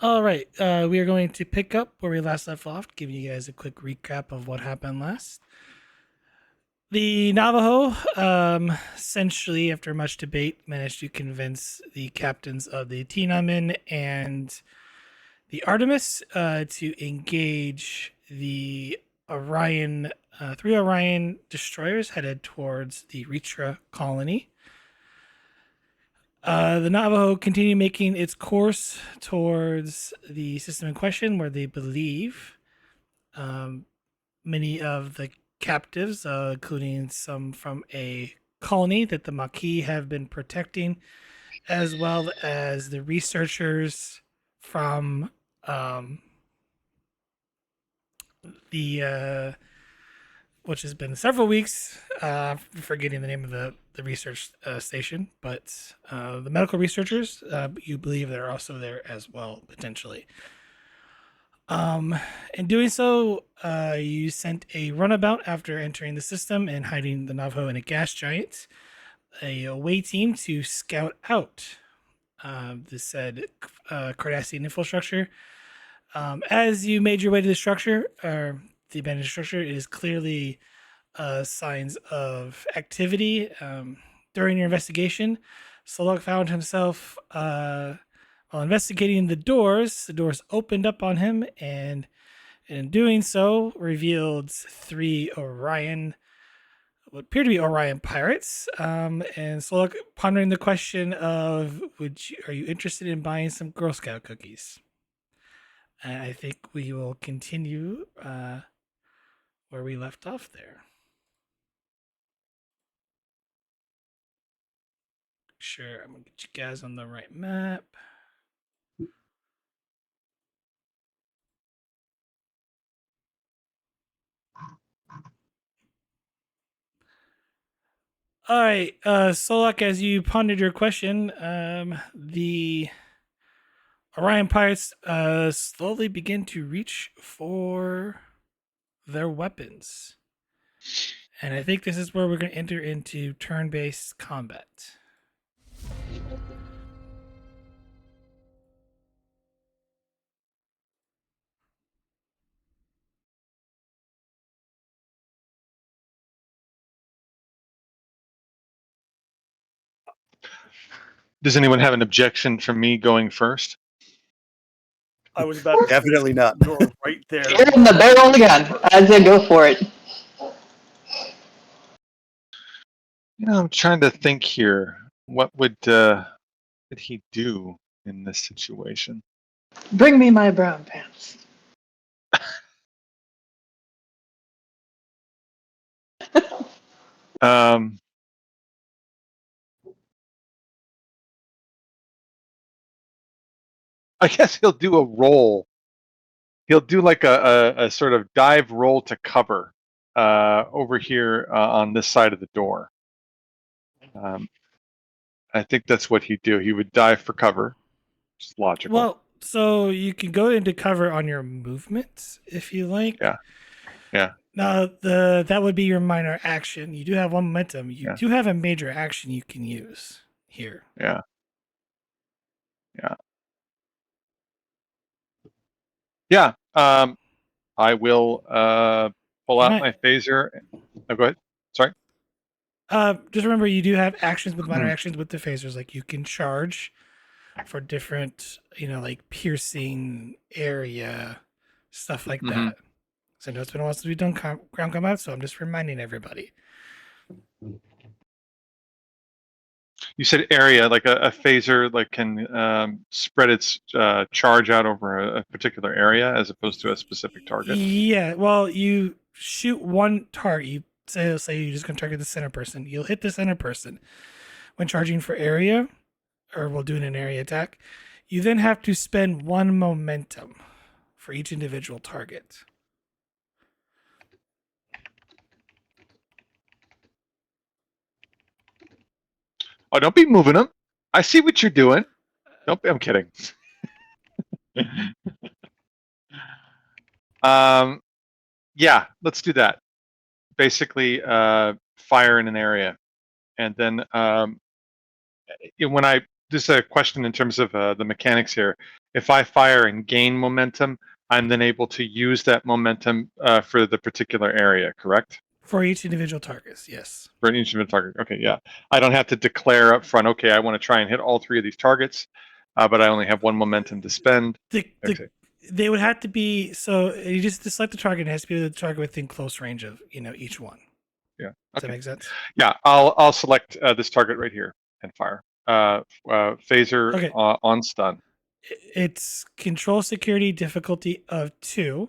All right, we are going to pick up where we last left off, giving you guys a quick recap of what happened last. The Navajo, essentially, after much debate, managed to convince the captains of the Tinamin and the Artemis to engage the Orion, three Orion destroyers headed towards the Ritra colony. The Navajo continue making its course towards the system in question, where they believe um, many of the captives, including some from a colony that the Maquis have been protecting, as well as the researchers from um, the which has been several weeks. Forgetting the name of the research station, but the medical researchers, you believe they're also there as well, potentially. In doing so, you sent a runabout after entering the system and hiding the Navajo in a gas giant, a away team to scout out the said Cardassian infrastructure. As you made your way to the structure, or the abandoned structure, it is clearly signs of activity. During your investigation, Solok found himself, while investigating the doors opened up on him, and in doing so, revealed three Orion, what appear to be Orion pirates. And Solok pondering the question of, are you interested in buying some Girl Scout cookies? And I think we will continue where we left off there. Sure, I'm gonna get you guys on the right map. All right, Solak, as you pondered your question, the Orion pirates slowly begin to reach for their weapons. And I think this is where we're going to enter into turn-based combat. Does anyone have an objection from me going first? I was about to Definitely not. You're right there. You're in the barrel again. I say go for it. I'm trying to think here. What would he do in this situation? Bring me my brown pants. Um, I guess he'll do a roll. He'll do like a sort of dive roll to cover over here on this side of the door. I think that's what he'd do. He would dive for cover. It's logical. Well, so you can go into cover on your movement if you like. Yeah. Yeah. Now, that would be your minor action. You do have one momentum. You do have a major action you can use here. Yeah. Yeah. Yeah. I will pull out my phaser. Oh, go ahead. Sorry. Just remember, you do have actions with minor actions with the phasers. Like you can charge for different, like piercing area, stuff like that. So I know it's been a while since we've done ground combat, so I'm just reminding everybody. You said area, like a phaser, like can spread its charge out over a particular area as opposed to a specific target. Yeah, well, you shoot one target. You say you're just going to target the center person. You'll hit the center person when charging for area, or we'll do an area attack. You then have to spend one momentum for each individual target. Oh, don't be moving them. I see what you're doing. Nope, I'm kidding. Yeah, let's do that. Basically, fire in an area. And then when this is a question in terms of the mechanics here. if I fire and gain momentum, I'm then able to use that momentum for the particular area, correct? For each individual targets, yes. For an instrument target. Okay, yeah. I don't have to declare up front, okay, I want to try and hit all 3 of these targets, but I only have 1 momentum to spend. Okay. They would have to be, so you just select the target. It has to be the target within close range of each one. Yeah. Does that Okay. make sense? Yeah, I'll select this target right here and fire. Phaser Okay. on stun. It's control security difficulty of 2.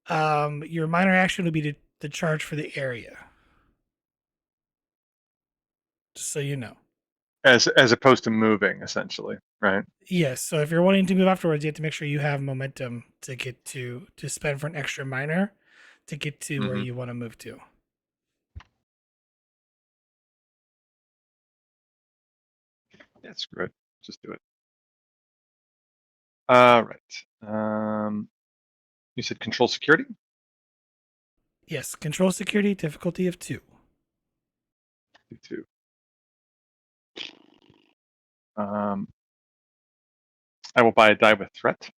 Your minor action would be the charge for the area. Just so you know. As opposed to moving, essentially, right? Yes. So if you're wanting to move afterwards, you have to make sure you have momentum to get to spend for an extra minor to get to where you want to move to. Yeah, screw it. Just do it. Right. You said control security? Yes. Control security difficulty of 2. 2. I will buy a die with threat.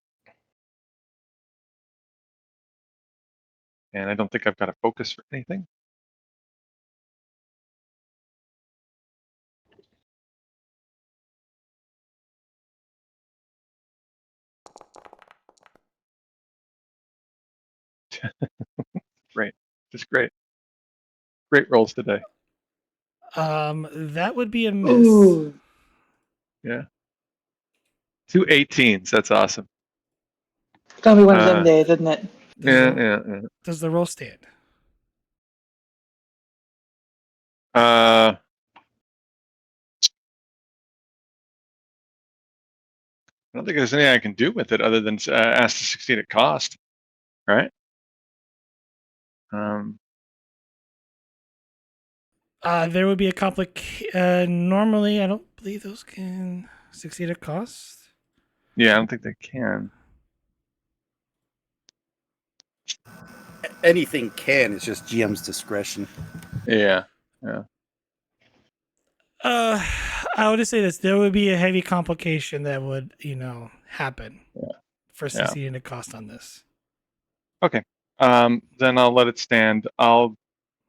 And I don't think I've got a focus for anything. Great. Just great. Great rolls today. That would be a miss. Ooh. Yeah. 2 18s. That's awesome. It's gonna be one of them days, isn't it? Yeah. Does the roll stand? I don't think there's anything I can do with it other than ask to succeed at cost, right? There would be a normally, I don't believe those can succeed at cost. Yeah, I don't think they can. Anything can. It's just GM's discretion. Yeah. I would just say this: there would be a heavy complication that would, happen for succeeding at cost on this. Okay. Then I'll let it stand. I'll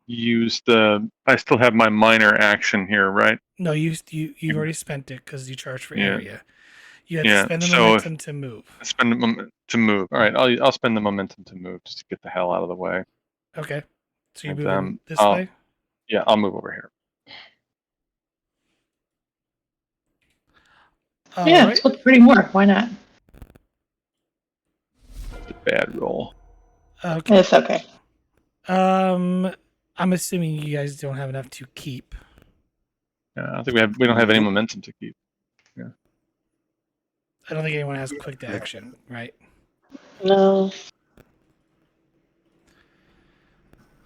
use I still have my minor action here, right? No, you've already spent it because you charged for Yeah. area. You have to spend the momentum to move. Spend the momentum to move. All right, I'll spend the momentum to move just to get the hell out of the way. Okay. So you're And, moving this way? Yeah, I'll move over here. Yeah, Right. it's what's pretty more. Why not? It's a bad roll. Okay. It's okay. I'm assuming you guys don't have enough to keep. I don't think we don't have any momentum to keep. I don't think anyone has quick to action, right? No.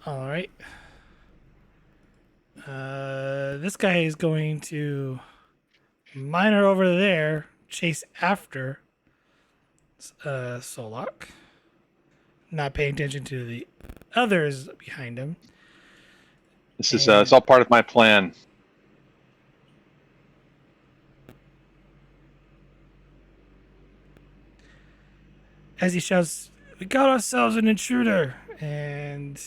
All right. This guy is going to minor over there, chase after Solok, not paying attention to the others behind him. This is it's all part of my plan. As he shouts, "We got ourselves an intruder!" And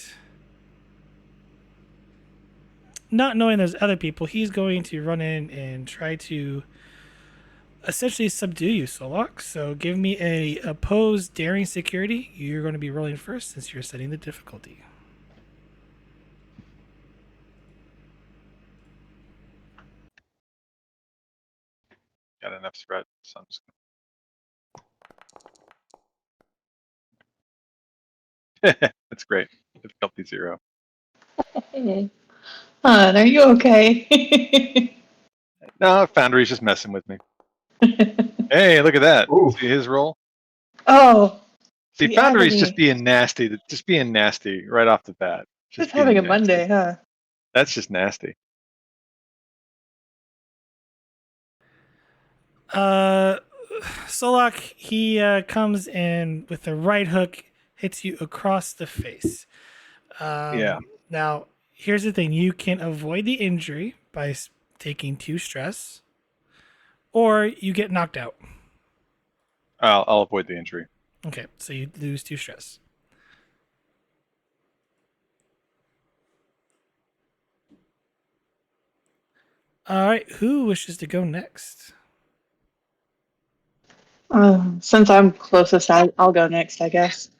not knowing there's other people, he's going to run in and try to essentially subdue you, Solok. So give me a opposed daring security. You're going to be rolling first since you're setting the difficulty. Got enough threat, so I'm just gonna... That's great. Difficulty 0. Hey. Hon, are you okay? No, Foundry's just messing with me. Hey, look at that. Ooh. See his roll? Oh, See, the Foundry's agony. just being nasty right off the bat. Just being having a nasty. Monday, huh? That's just nasty. Solok, he comes in with the right hook, hits you across the face. Yeah. Now, here's the thing. You can avoid the injury by taking 2 stress, or you get knocked out. I'll avoid the injury. Okay, so you lose 2 stress. All right, who wishes to go next? Since I'm closest, I'll go next, I guess.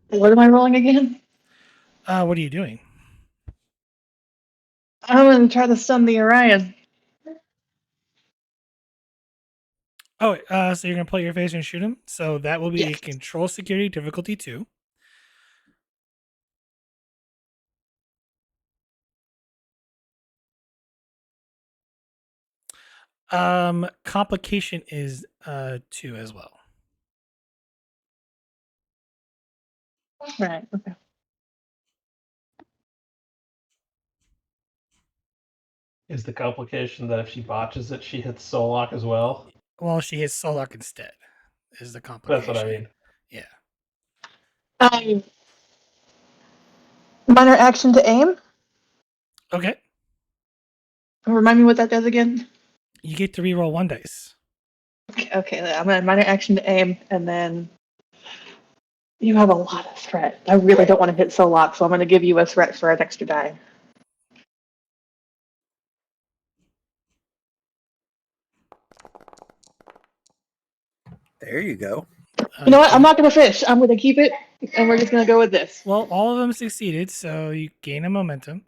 What am I rolling again? What are you doing? I'm gonna try to stun the Orion. Oh, so you're gonna play your phaser and shoot him. So that will be a Yes. control security difficulty 2. Complication is 2 as well. Right. Okay. Is the complication that if she botches it, she hits soul lock as well? Well, she hits Solak instead. Is the complication? That's what I mean. Yeah. Minor action to aim. Okay. Remind me what that does again. You get to reroll 1 dice. Okay, I'm gonna minor action to aim, and then you have a lot of threat. I really don't want to hit soul lock, so I'm gonna give you a threat for an extra die. There you go. You know what? I'm not gonna fish. I'm gonna keep it, and we're just gonna go with this. Well, all of them succeeded, so you gain a momentum.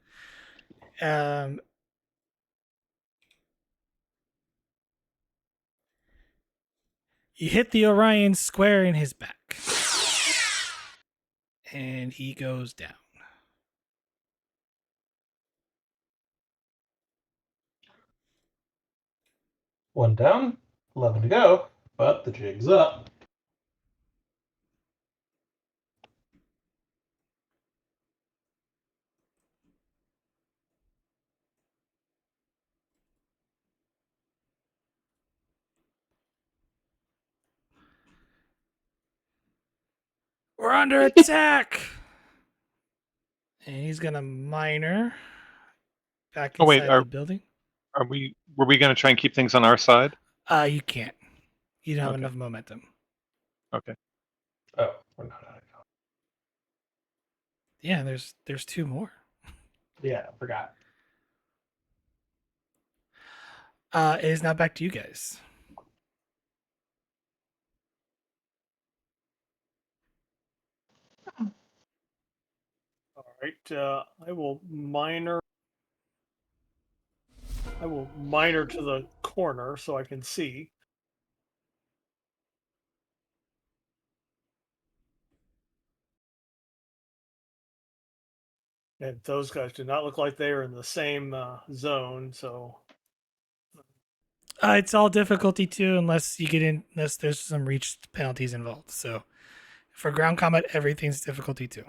You hit the Orion square in his back, and he goes down. One down, 11 to go, but the jig's up. We're under attack, and he's gonna minor back Oh wait, inside the building. were we going to try and keep things on our side? You can't. You don't have Okay. enough momentum. Okay. Oh, we're not out of go. Yeah, there's 2 more. Yeah, I forgot. It is now back to you guys. All right, I will minor. I will minor to the corner so I can see. And those guys do not look like they are in the same zone. So It's all difficulty 2 unless there's some reach penalties involved. So for ground combat, everything's difficulty 2.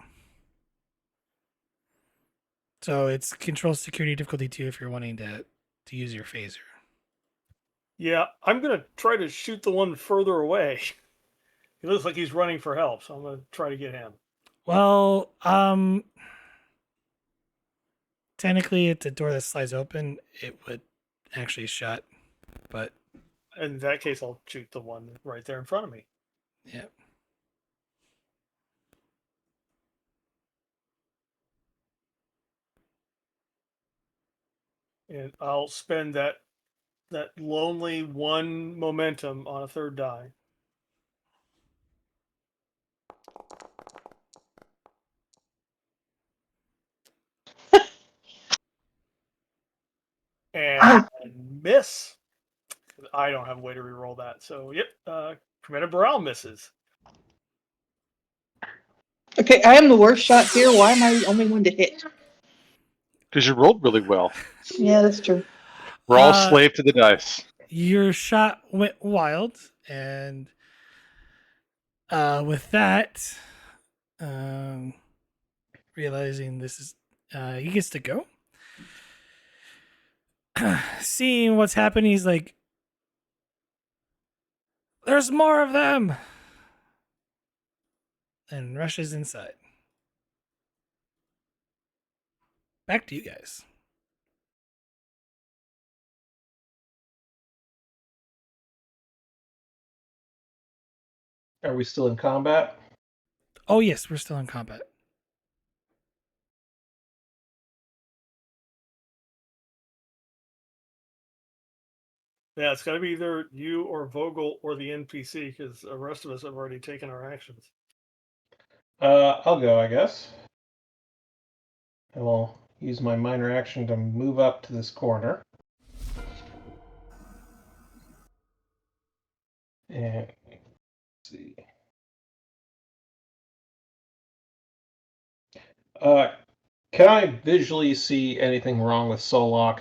So it's control security difficulty 2 if you're wanting to use your phaser. yeah, I'm gonna try to shoot the one further away. He looks like he's running for help, so I'm gonna try to get him. Well, technically it's a door that slides open. It would actually shut, but In that case, I'll shoot the one right there in front of me. yeah. And I'll spend that lonely 1 momentum on a 3rd die. And miss. I don't have a way to reroll that. So yep, Commander Burrell misses. Okay, I am the worst shot here. Why am I the only one to hit? Because you rolled really well. Yeah, that's true. We're all slave to the dice. Your shot went wild, and with that, realizing this is he gets to go. Seeing what's happening, he's like, "There's more of them!" and rushes inside. back to you guys. Are we still in combat? Oh, yes, we're still in combat. Yeah, it's got to be either you or Vogel or the NPC because the rest of us have already taken our actions. I'll go, I guess. I will use my minor action to move up to this corner. And let's see. Can I visually see anything wrong with Solok?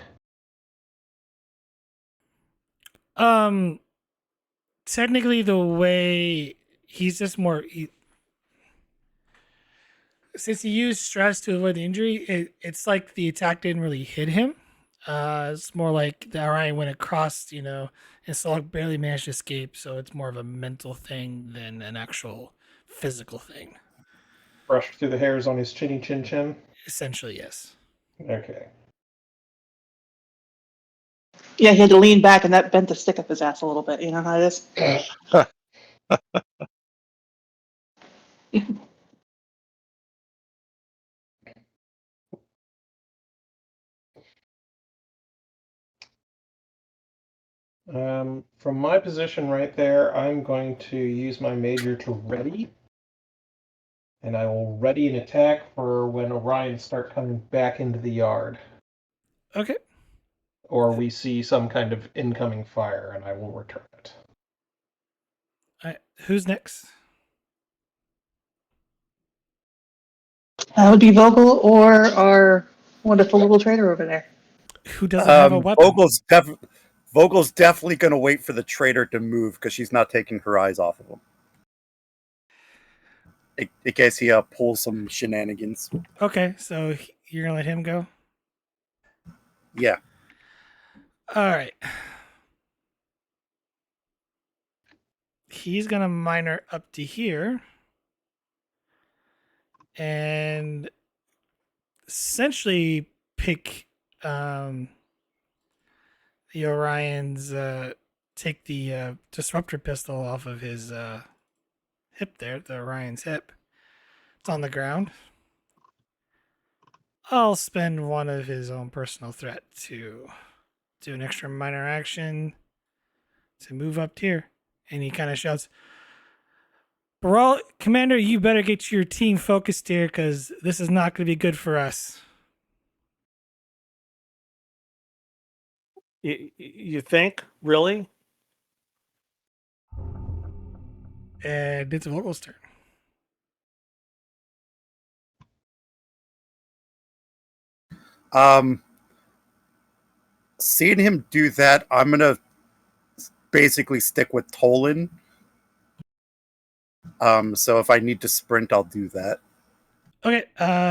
Technically, the way he's just more. Since he used stress to avoid the injury, it's like the attack didn't really hit him. It's more like the Orion went across, and Solok barely managed to escape. So it's more of a mental thing than an actual physical thing. Brushed through the hairs on his chinny chin chin? Essentially, yes. Okay. Yeah, he had to lean back, and that bent the stick up his ass a little bit. You know how it is? From my position right there, I'm going to use my major to ready. And I will ready an attack for when Orion start coming back into the yard. Okay. Or we see some kind of incoming fire, and I will return it. All right. Who's next? That would be Vogel or our wonderful little trader over there. Who doesn't have a weapon? Vogel's definitely going to wait for the traitor to move because she's not taking her eyes off of him. In case he pulls some shenanigans. Okay, so you're gonna let him go? Yeah. All right. He's gonna minor up to here, and essentially pick the Orion's take the disruptor pistol off of his hip there, the Orion's hip. It's on the ground. I'll spend one of his own personal threat to do an extra minor action to move up here. And he kind of shouts, Baral, Commander, you better get your team focused here because this is not going to be good for us. You think? Really? And it's Vogel's turn. Seeing him do that, I'm gonna basically stick with Tolin. So if I need to sprint, I'll do that. Okay,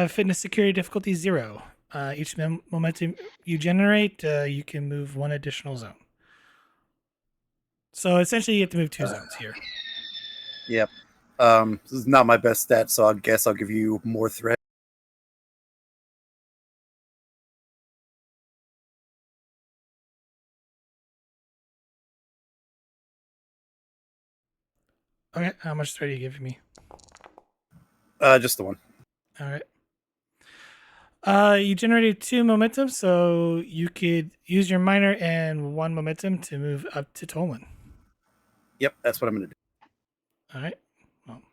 fitness security difficulty 0. Each momentum you generate, you can move one additional zone. So essentially, you have to move 2 zones here. Yep. This is not my best stat, so I guess I'll give you more threat. Okay, how much threat are you giving me? Just the one. All right. You generated 2 momentum, so you could use your minor and 1 momentum to move up to Tolin. Yep, that's what I'm gonna do. All right. Well,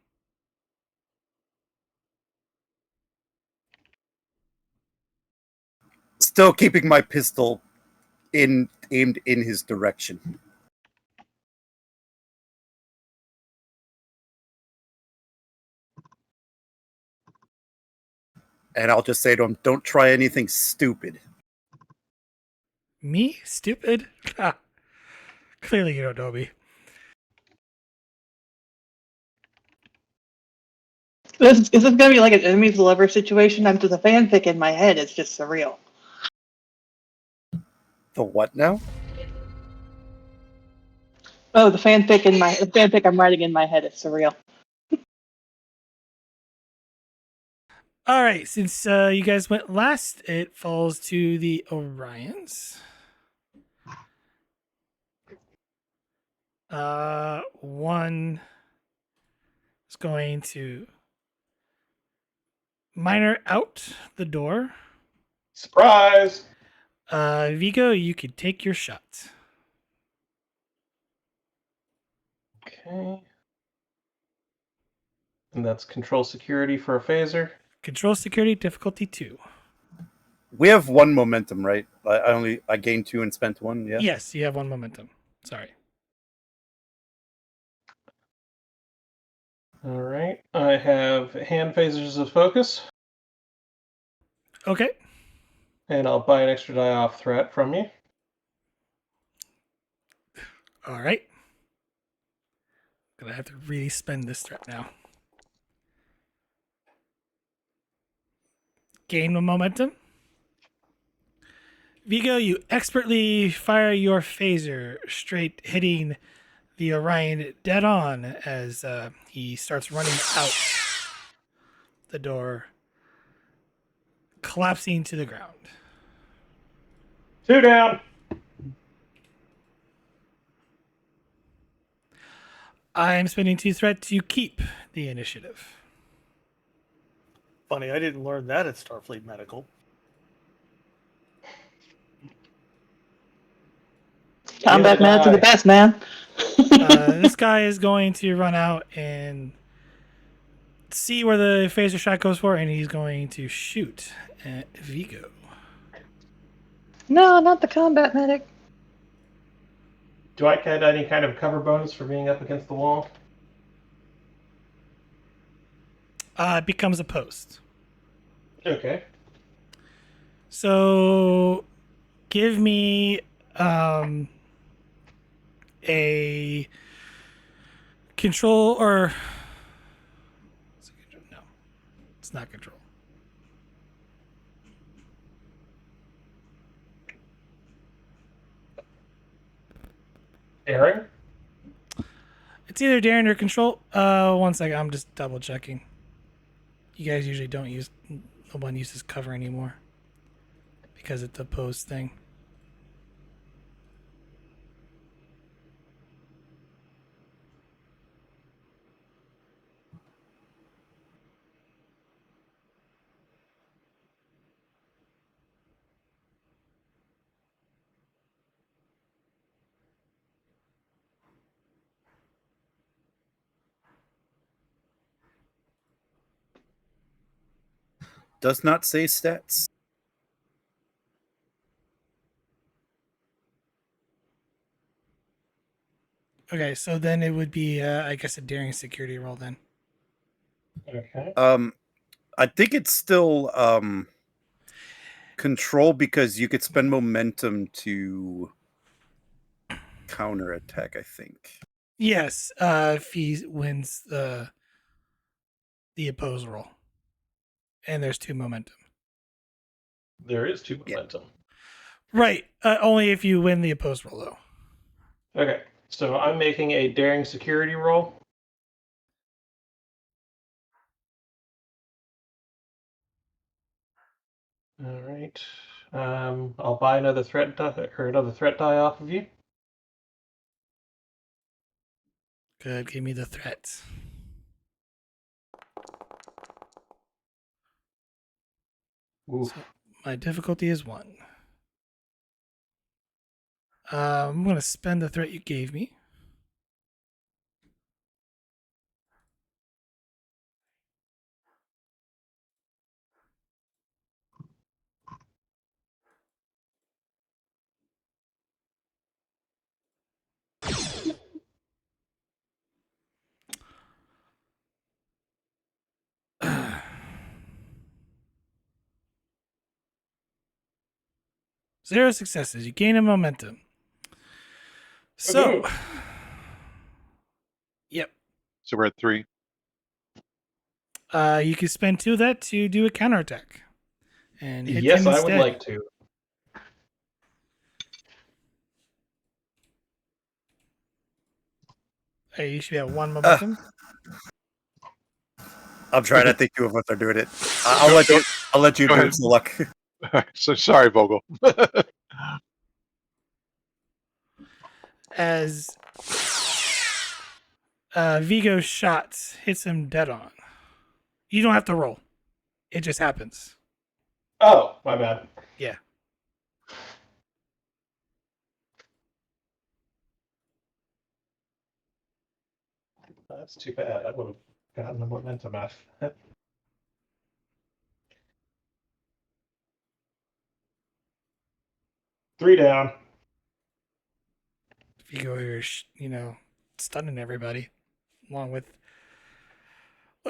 Still keeping my pistol aimed in his direction. And I'll just say to him, don't try anything stupid. me? Stupid? Clearly you don't know me. Is this going to be like an enemies to lover situation? I'm just a fanfic in my head. It's just surreal. The what now? Oh, the fanfic I'm writing in my head is surreal. All right, since you guys went last, it falls to the Orions. One is going to miner out the door. Surprise! Vigo, you could take your shot. Okay. And that's control security for a phaser. Control security difficulty 2. We have 1 momentum, right? I gained 2 and spent 1. Yeah. Yes, you have 1 momentum. Sorry. All right. I have hand phasers of focus, Okay. and I'll buy an extra die off threat from you. All right. Gonna have to really spend this threat now. Gain the momentum. Vigo, you expertly fire your phaser straight, hitting the Orion dead on as he starts running out the door, collapsing to the ground. 2 down. I'm spending 2 threat to keep the initiative. Funny, I didn't learn that at Starfleet Medical. Combat Yeah, meds are the best, man. This guy is going to run out and see where the phaser shot goes for, and he's going to shoot at Vigo. No, not the combat medic. Do I get any kind of cover bonus for being up against the wall? It becomes a post. Okay. So give me a control or is it control? No, it's not control. Aaron? It's either daring or control. 1 second, I'm just double checking. You guys usually don't use, no one uses cover anymore because it's a post thing. Does not say stats. Okay, so then it would be, I guess, a daring security roll then. Okay. I think it's still control because you could spend momentum to counter attack, I think. Yes, if he wins the opposed roll, and there's 2 momentum. There is 2 Yeah. momentum. Right, only if you win the opposed roll though. Okay. So I'm making a daring security roll. All right. I'll buy another threat die, or another threat die off of you. Good, give me the threats. Oof. So my difficulty is 1. I'm going to spend the threat you gave me. Zero successes. You gain a momentum. So, Woohoo. yep. So we're at 3. You can spend 2 of that to do a counterattack. And hit Yes, him I instead. would like to. Hey, you should have 1 momentum. I'm trying to think of what they're doing it. I'll let you. I'll let you Go do ahead. it. So luck. So sorry, Vogel. As Vigo's shot hits him dead on. You don't have to roll. It just happens. Oh, my bad. Yeah. That's too bad. I would have gotten the momentum off. 3 down. Vigo, you're, stunning everybody. Along with,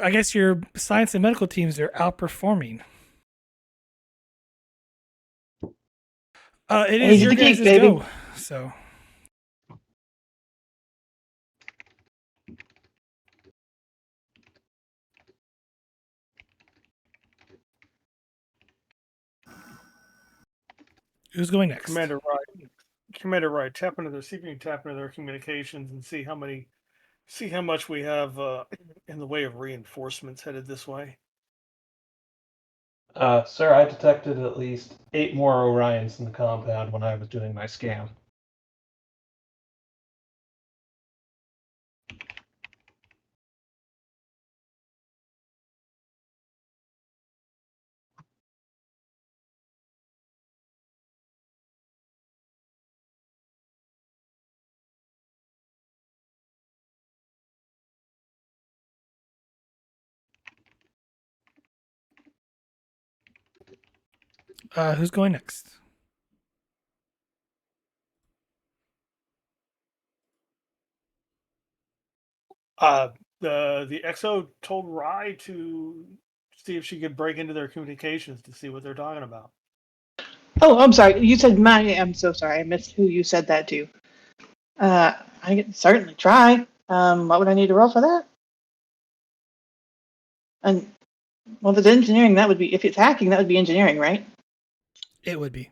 I guess your science and medical teams are outperforming. It is He's your the geek, guys' baby. go. So, who's going next? Commander Wright, tap into their see if you can tap into their communications and see how much we have in the way of reinforcements headed this way. Sir, I detected at least 8 more Orions in the compound when I was doing my scan. Who's going next? The XO told Rye to see if she could break into their communications to see what they're talking about. Oh, I'm sorry. You said I'm so sorry. I missed who you said that to. I can certainly try. What would I need to roll for that? And well, if it's engineering, that would be. If it's hacking, that would be engineering, right? It would be.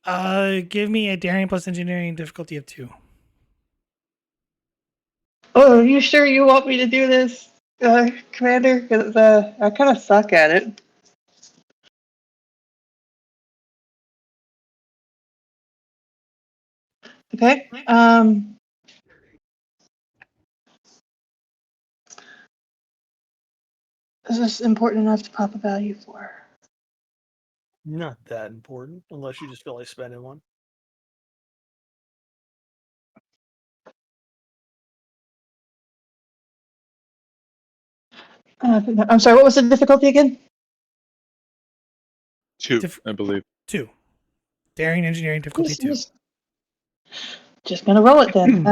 Give me a daring plus engineering difficulty of 2. Oh, are you sure you want me to do this, Commander? Because I kind of suck at it. Okay. Is this important enough to pop a value for? Not that important, unless you just feel like spending one. I'm sorry. What was the difficulty again? 2, I believe. 2. Daring engineering difficulty 2. Just gonna roll it then.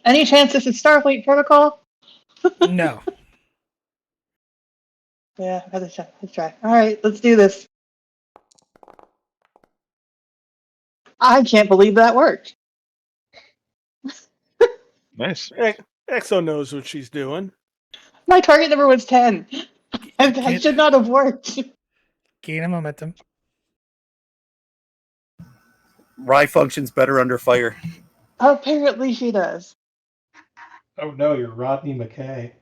Any chance this is Starfleet protocol? No. Yeah, let's try. All right, let's do this. I can't believe that worked. Nice. XO knows what she's doing. My target number was 10. I should not have worked. Gain a momentum. Rye functions better under fire. Apparently she does. Oh no, you're Rodney McKay.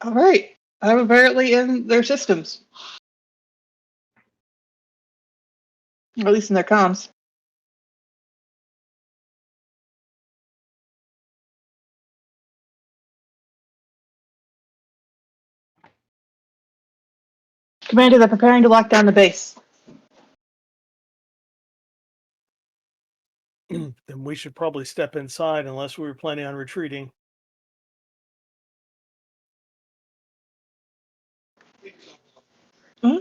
All right, I'm apparently in their systems. Or at least in their comms. Commander, they're preparing to lock down the base. Then we should probably step inside unless we were planning on retreating. Hmm?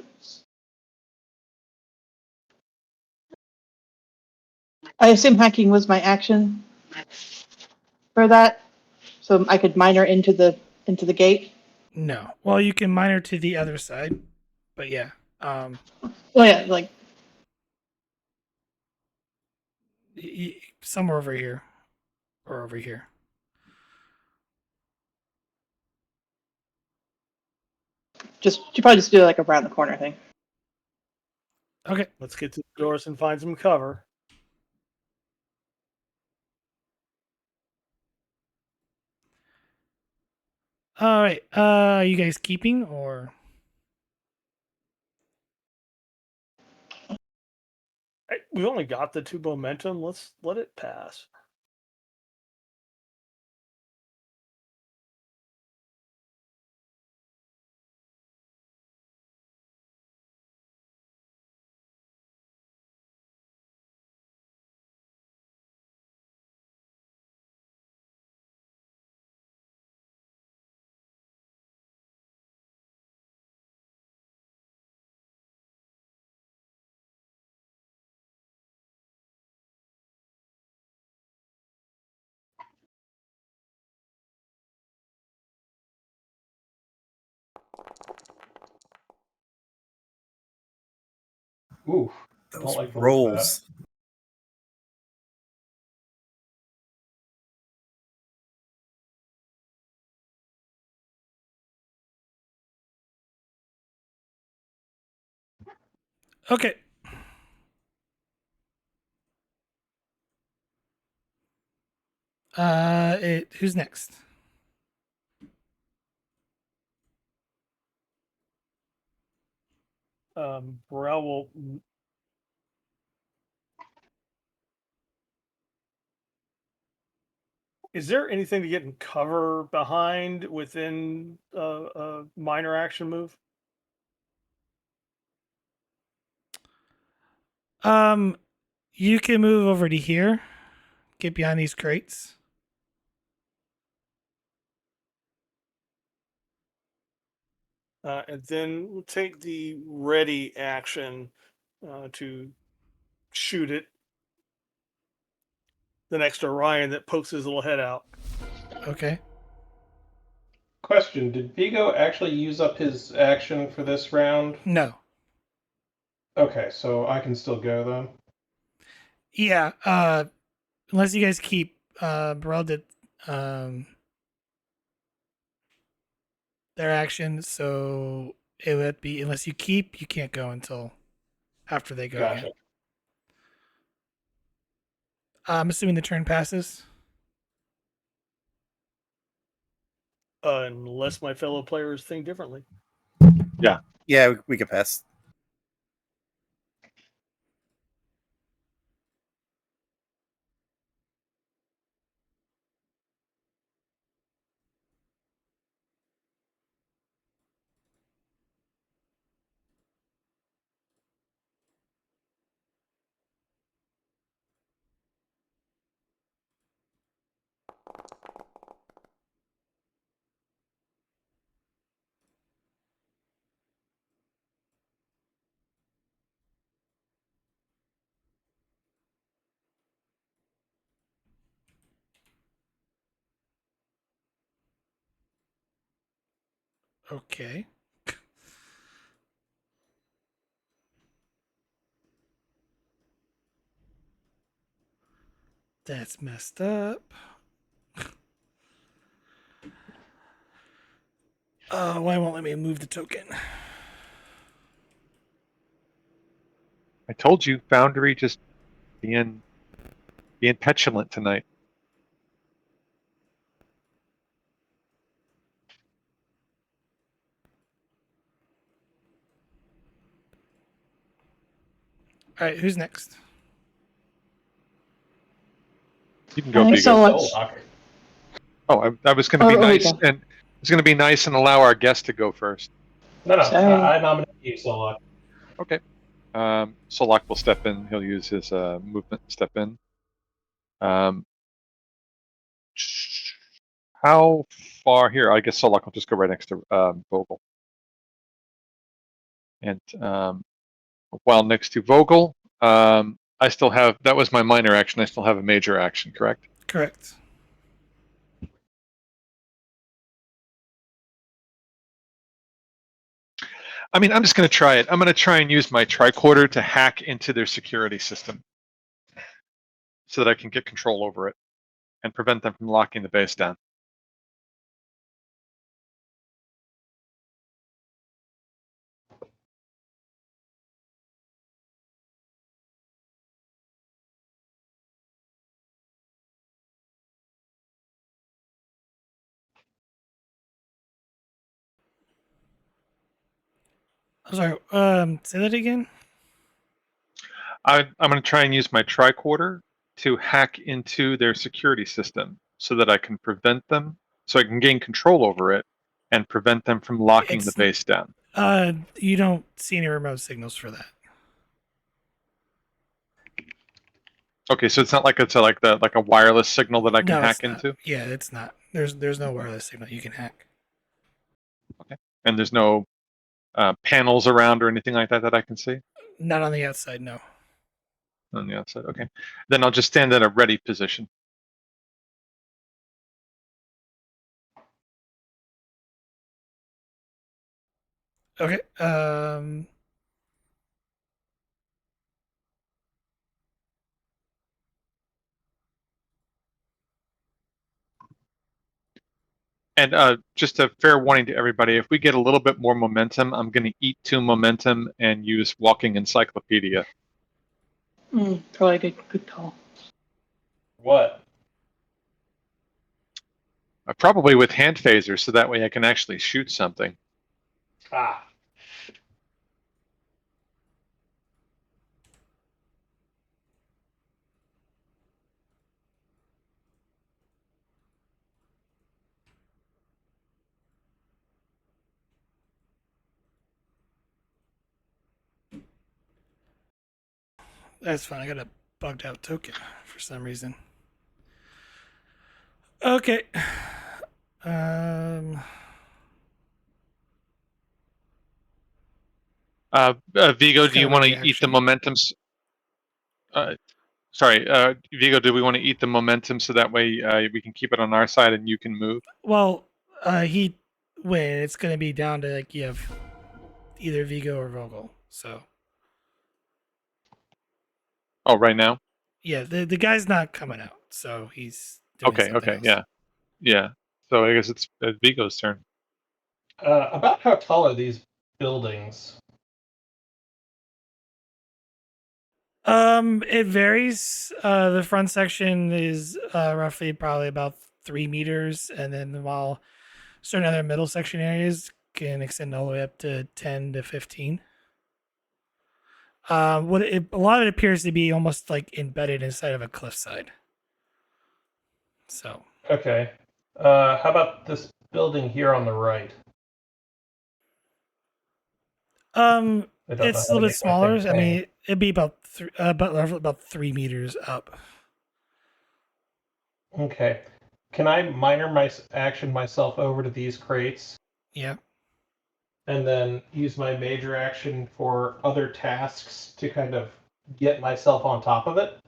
I assume hacking was my action for that, so I could miner into the gate. No. Well, you can miner to the other side, but yeah. Oh yeah, like Somewhere over here or over here. you probably just do like a around the corner thing. Okay. Let's get to the doors and find some cover. All right. You guys keeping or? Hey, we only got the 2 momentum. Let's let it pass. Oof. Those Don't like the look of that. rolls. Okay. Who's next? Burrell will. Is there anything to get in cover behind within a minor action move? You can move over to here. Get behind these crates. And then we'll take the ready action to shoot it. The next Orion that pokes his little head out. Okay. Question: did Vigo actually use up his action for this round? No. Okay, so I can still go then. Yeah. Unless you guys keep. Burrell did their action, so it would be unless you keep, you can't go until after they go Gotcha. again. I'm assuming the turn passes. Unless my fellow players think differently. Yeah, we could pass. Okay. That's messed up. Why won't let me move the token? I told you, Foundry just being petulant tonight. All right, who's next? You can go, Thanks so Vigo. much. Oh, I was going to be Oh, nice, Vigo. and I was going to be nice and allow our guest to go first. No, Sorry. I nominate you, Solak. Okay. Solak will step in. He'll use his movement and step in. How far here? I guess Solak will just go right next to Vogel. And while next to Vogel, I still have, that was my minor action. I still have a major action, correct? Correct. I mean, I'm just going to try it. I'm going to try and use my tricorder to hack into their security system so that I can get control over it and prevent them from locking the base down. I'm sorry. Say that again. I'm going to try and use my tricorder to hack into their security system so that I can prevent them, so I can gain control over it and prevent them from locking the It's base down. you don't see any remote signals for that. Okay, so it's not like it's like a wireless signal that I can No, hack it's not. into, Yeah, it's not. There's no wireless signal you can hack. and there's no panels around or anything like that that I can see Not on the outside. No. on the outside. Okay, then I'll just stand at a ready position. Okay. And just a fair warning to everybody, if we get a little bit more momentum, I'm going to eat 2 momentum and use walking encyclopedia. Probably a good call. What? Probably with hand phaser, so that way I can actually shoot something. Ah. That's fine. I got a bugged out token for some reason. Okay. Vigo, It's do kind you of a want to eat the reaction. momentums? Sorry, Vigo, do we want to eat the momentum so that way we can keep it on our side and you can move? Well, he win. It's gonna be down to like you have either Vigo or Vogel. So Oh, right now? yeah, the guy's not coming out, so he's doing Okay, something okay, else. yeah. Yeah. So I guess it's Vigo's turn. About how tall are these buildings? It varies. The front section is roughly probably about 3 meters, and then while certain other middle section areas can extend all the way up to 10 to 15. A lot of it appears to be almost like embedded inside of a cliffside. So, Okay. How about this building here on the right? I don't know it's a how to little bit make my smaller. thing I ping. mean, it'd be about 3 meters up. Okay. Can I minor my action myself over to these crates Yeah. and then use my major action for other tasks to kind of get myself on top of it?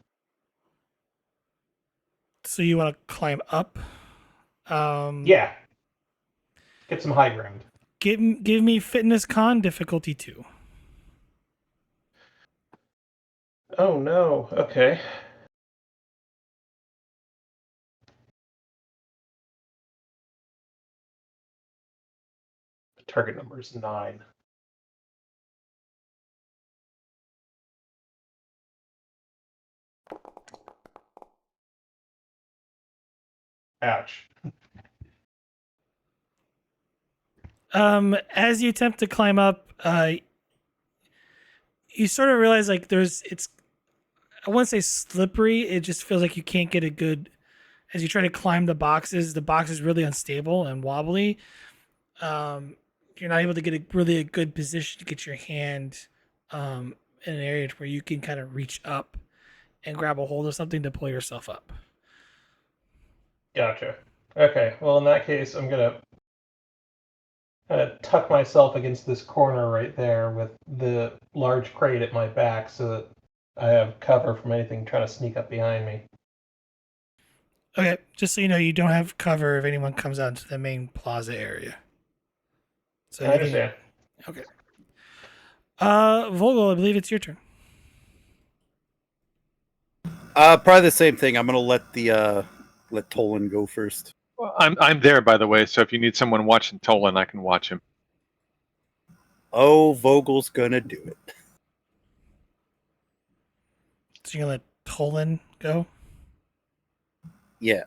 So you want to climb up? Yeah. Get some high ground. Give me fitness con difficulty 2. Oh no. Okay. Target number is 9. Ouch. As you attempt to climb up, you sort of realize like it's I wouldn't say slippery. It just feels like you can't get a good as you try to climb the boxes. The box is really unstable and wobbly. You're not able to get a good position to get your hand in an area where you can kind of reach up and grab a hold of something to pull yourself up. Gotcha. Okay. Well, in that case, I'm gonna tuck myself against this corner right there with the large crate at my back so that I have cover from anything trying to sneak up behind me. Okay, just so you know, you don't have cover if anyone comes out into the main plaza area. So I understand. Okay. Vogel, I believe it's your turn. Probably the same thing. I'm gonna let Tolin go first. Well, I'm there, by the way, so if you need someone watching Tolan, I can watch him. Oh, Vogel's gonna do it. So you're gonna let Tolin go? Yeah.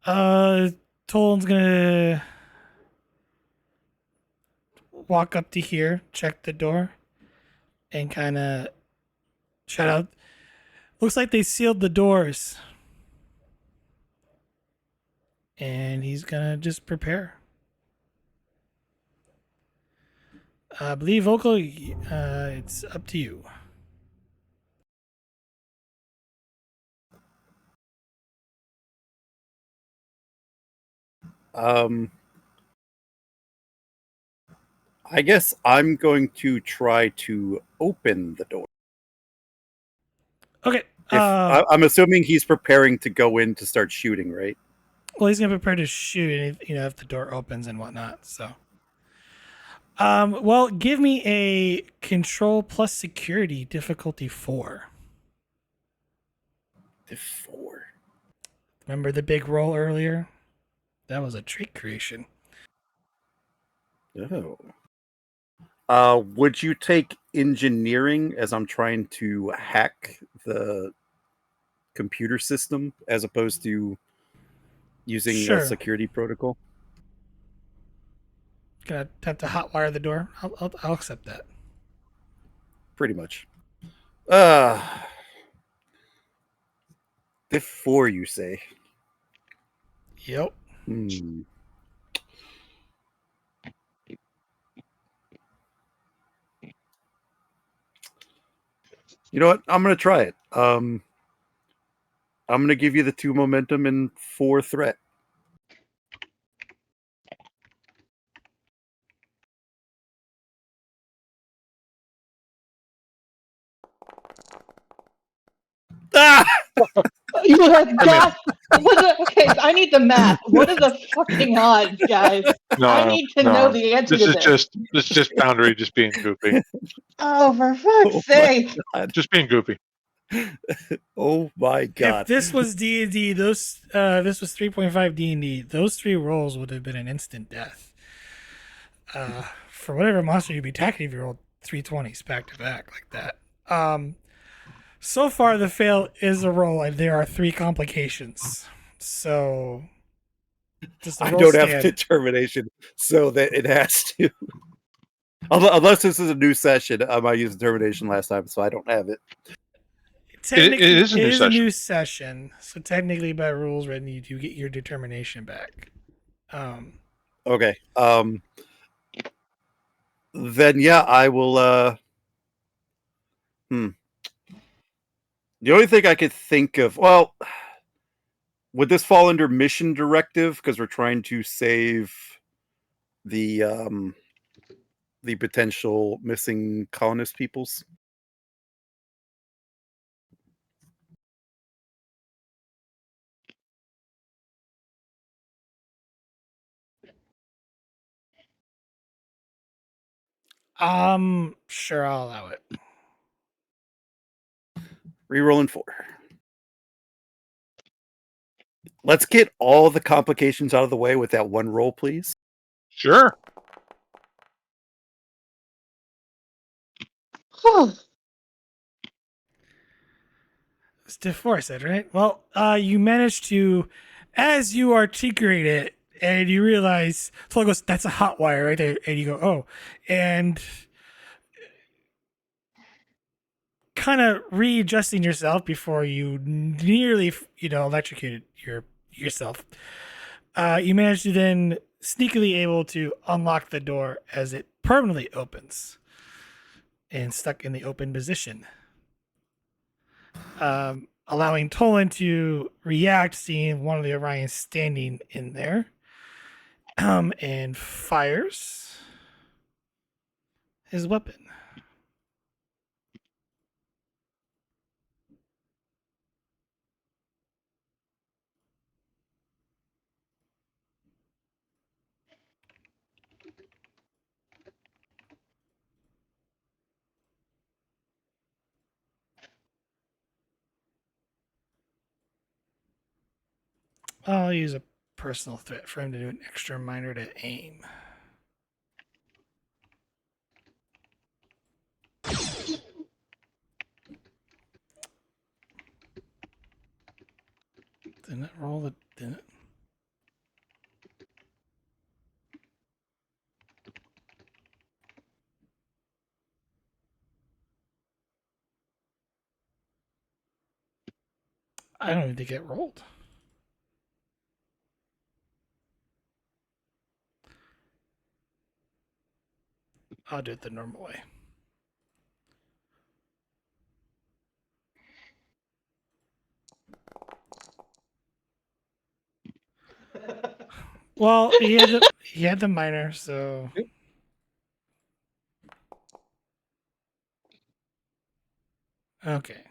Uh, Tolan's gonna walk up to here, check the door, and kind of shout out. Looks like they sealed the doors. And he's gonna just prepare. I believe Vocal, it's up to you. I guess I'm going to try to open the door. Okay. I'm assuming he's preparing to go in to start shooting, right? Well, he's gonna prepare to shoot, if the door opens and whatnot. So, well, give me a control plus security difficulty 4. The 4. Remember the big roll earlier? That was a trait creation. Oh. Would you take engineering as I'm trying to hack the computer system as opposed to using Sure. a security protocol? Gonna have to hotwire the door. I'll accept that. Pretty much. Diff 4, you say? Yep. Hmm. You know what? I'm gonna try it. I'm gonna give you the 2 momentum and 4 threat. Ah! You have got. Okay, I need the math. What are the fucking odds, guys? I need to know the answer This to is this. just Boundary just being goofy. Oh, for fuck's sake! Just being goofy. Oh my god! If this was D&D, this was 3.5 D&D. Those 3 rolls would have been an instant death. For whatever monster you'd be attacking if you rolled 320s back to back like that. So far the fail is a roll, and there are 3 complications. So, just I don't have determination, so that it has to. Unless this is a new session, I might use determination last time, so I don't have it. Technically, it is a new session. So technically, by rules written, you do get your determination back. Okay. Then yeah, I will. The only thing I could think of, well, would this fall under mission directive because we're trying to save the potential missing colonist peoples? Sure, I'll allow it. Rerolling 4. Let's get all the complications out of the way with that one roll, please. Sure. It's diff 4, I said, right? Well, you managed to, as you articulate it, and you realize, Flo goes, that's a hot wire right there. And you go, oh. And kind of readjusting yourself before you nearly, electrocuted yourself. You manage to then sneakily able to unlock the door as it permanently opens and stuck in the open position. Allowing Tolin to react, seeing one of the Orions standing in there, and fires his weapon. I'll use a personal threat for him to do an extra reminder to aim. Didn't it roll it? Didn't it? I don't even think it rolled. I'll do it the normal way. Well, he had the minor, so Yep. okay.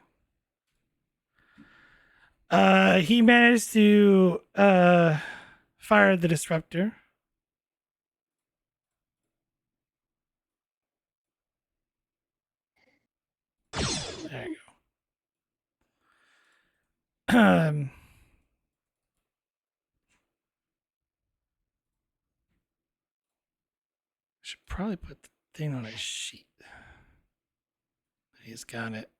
He managed to fire the disruptor. There you go. Should probably put the thing on his sheet. He's got it.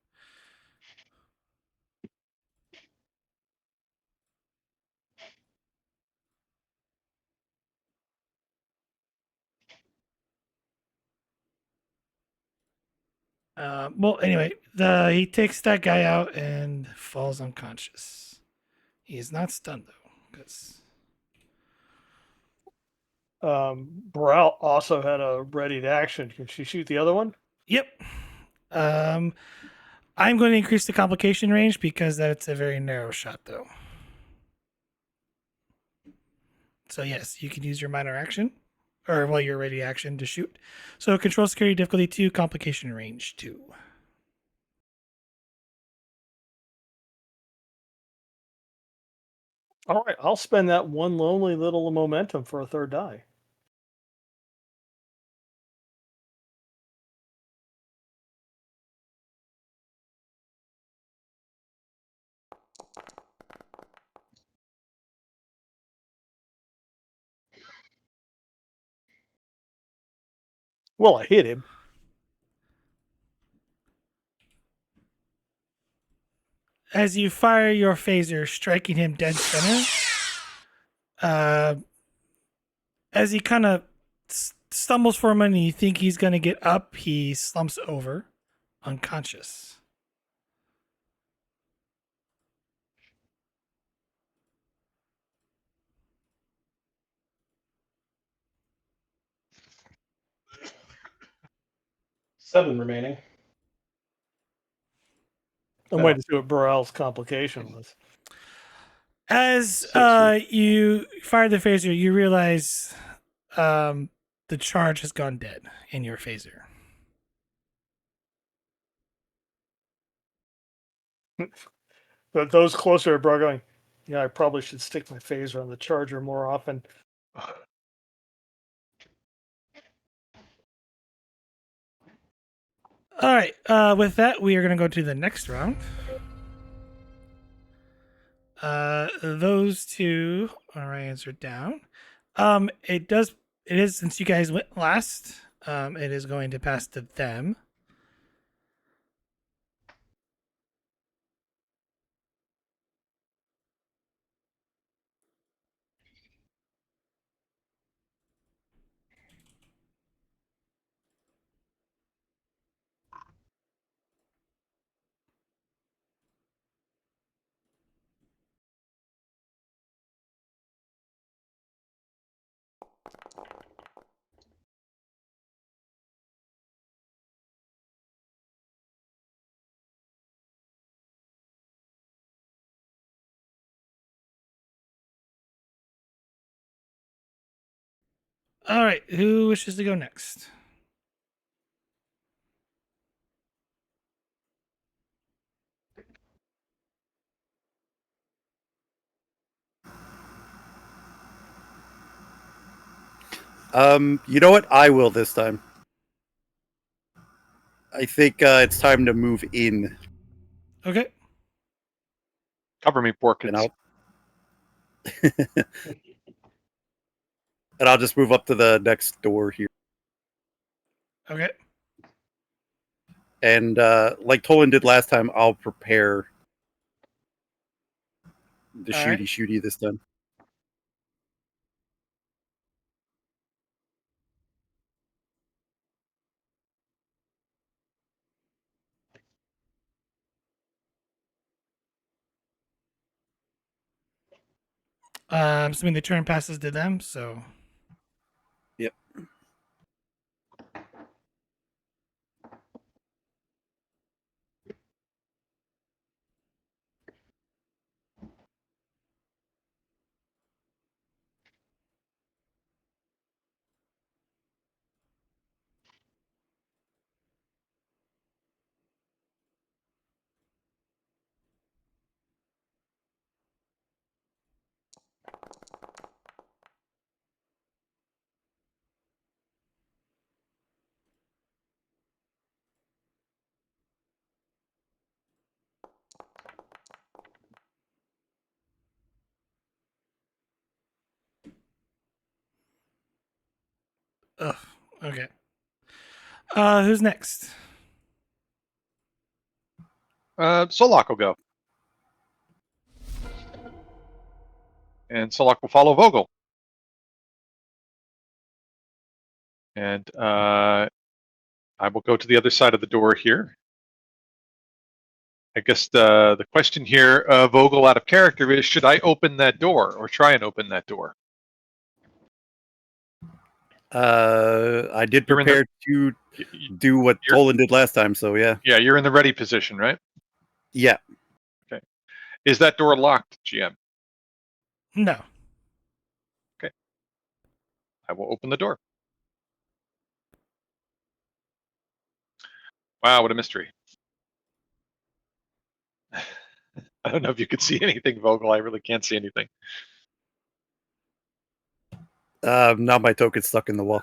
Well, anyway, he takes that guy out and falls unconscious. He is not stunned though, because Burrell also had a ready to action. Can she shoot the other one? yep. I'm going to increase the complication range because that's a very narrow shot, though. So yes, you can use your minor action, or well, your ready action to shoot. So control security difficulty 2, complication range 2. All right, I'll spend that one lonely little momentum for a third die. Well, I hit him. As you fire your phaser, striking him dead center, as he kind of stumbles for a moment and you think he's going to get up, he slumps over, unconscious. Seven remaining. I'm waiting to see what Burrell's complication was. As 6. you fire the phaser, you realize the charge has gone dead in your phaser. But those closer to Burrell going, yeah, I probably should stick my phaser on the charger more often. All right. With that, we are going to go to the next round. Those two Orions are down. It is since you guys went last. It is going to pass to them. All right. Who wishes to go next? You know what? I will this time. I think it's time to move in, Okay. Cover me, and Porkins. I'll just move up to the next door here. Okay. And like Tolin did last time, I'll prepare the All right. shooty this time. I'm assuming the turn passes to them, so Yep. ugh. Okay. Who's next? Solok will go. And Solok will follow Vogel. And I will go to the other side of the door here. I guess the question here, Vogel out of character, is should I open that door or try and open that door? I did You're in the- prepare to do what You're- Tolin did last time, so yeah. Yeah, you're in the ready position, right? Yeah. Is that door locked, GM? No. I will open the door. Wow, what a mystery. I don't know if you could see anything, Vogel. I really can't see anything. Now my token's stuck in the wall.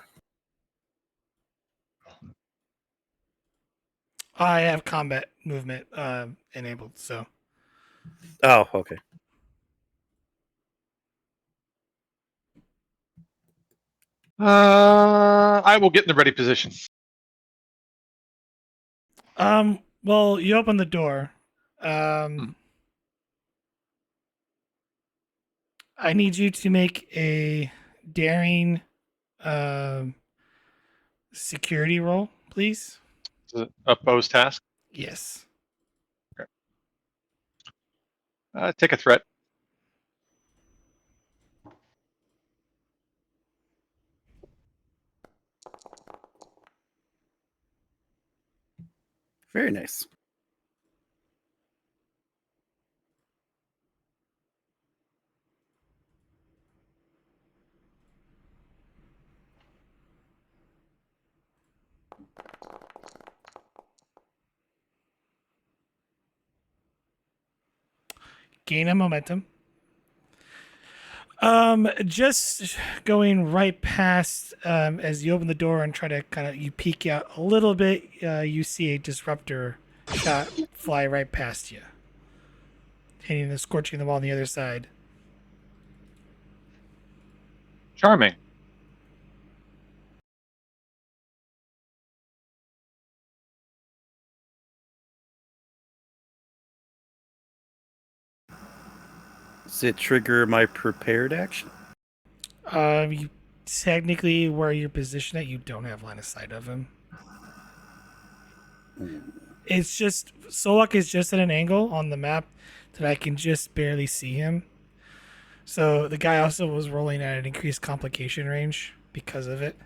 I have combat movement enabled, so Oh, okay. I will get in the ready position. well, you open the door. I need you to make a daring security roll, please. A pose task. Yes. Take a threat. Very nice. Gain a momentum. Just going right past as you open the door and try to you peek out a little bit, you see a disruptor shot fly right past you, hitting the scorching the wall on the other side. Charming. Does it trigger my prepared action? You technically where you're positioned at, you don't have line of sight of him. It's just Solok is just at an angle on the map that I can just barely see him. So the guy also was rolling at an increased complication range because of it.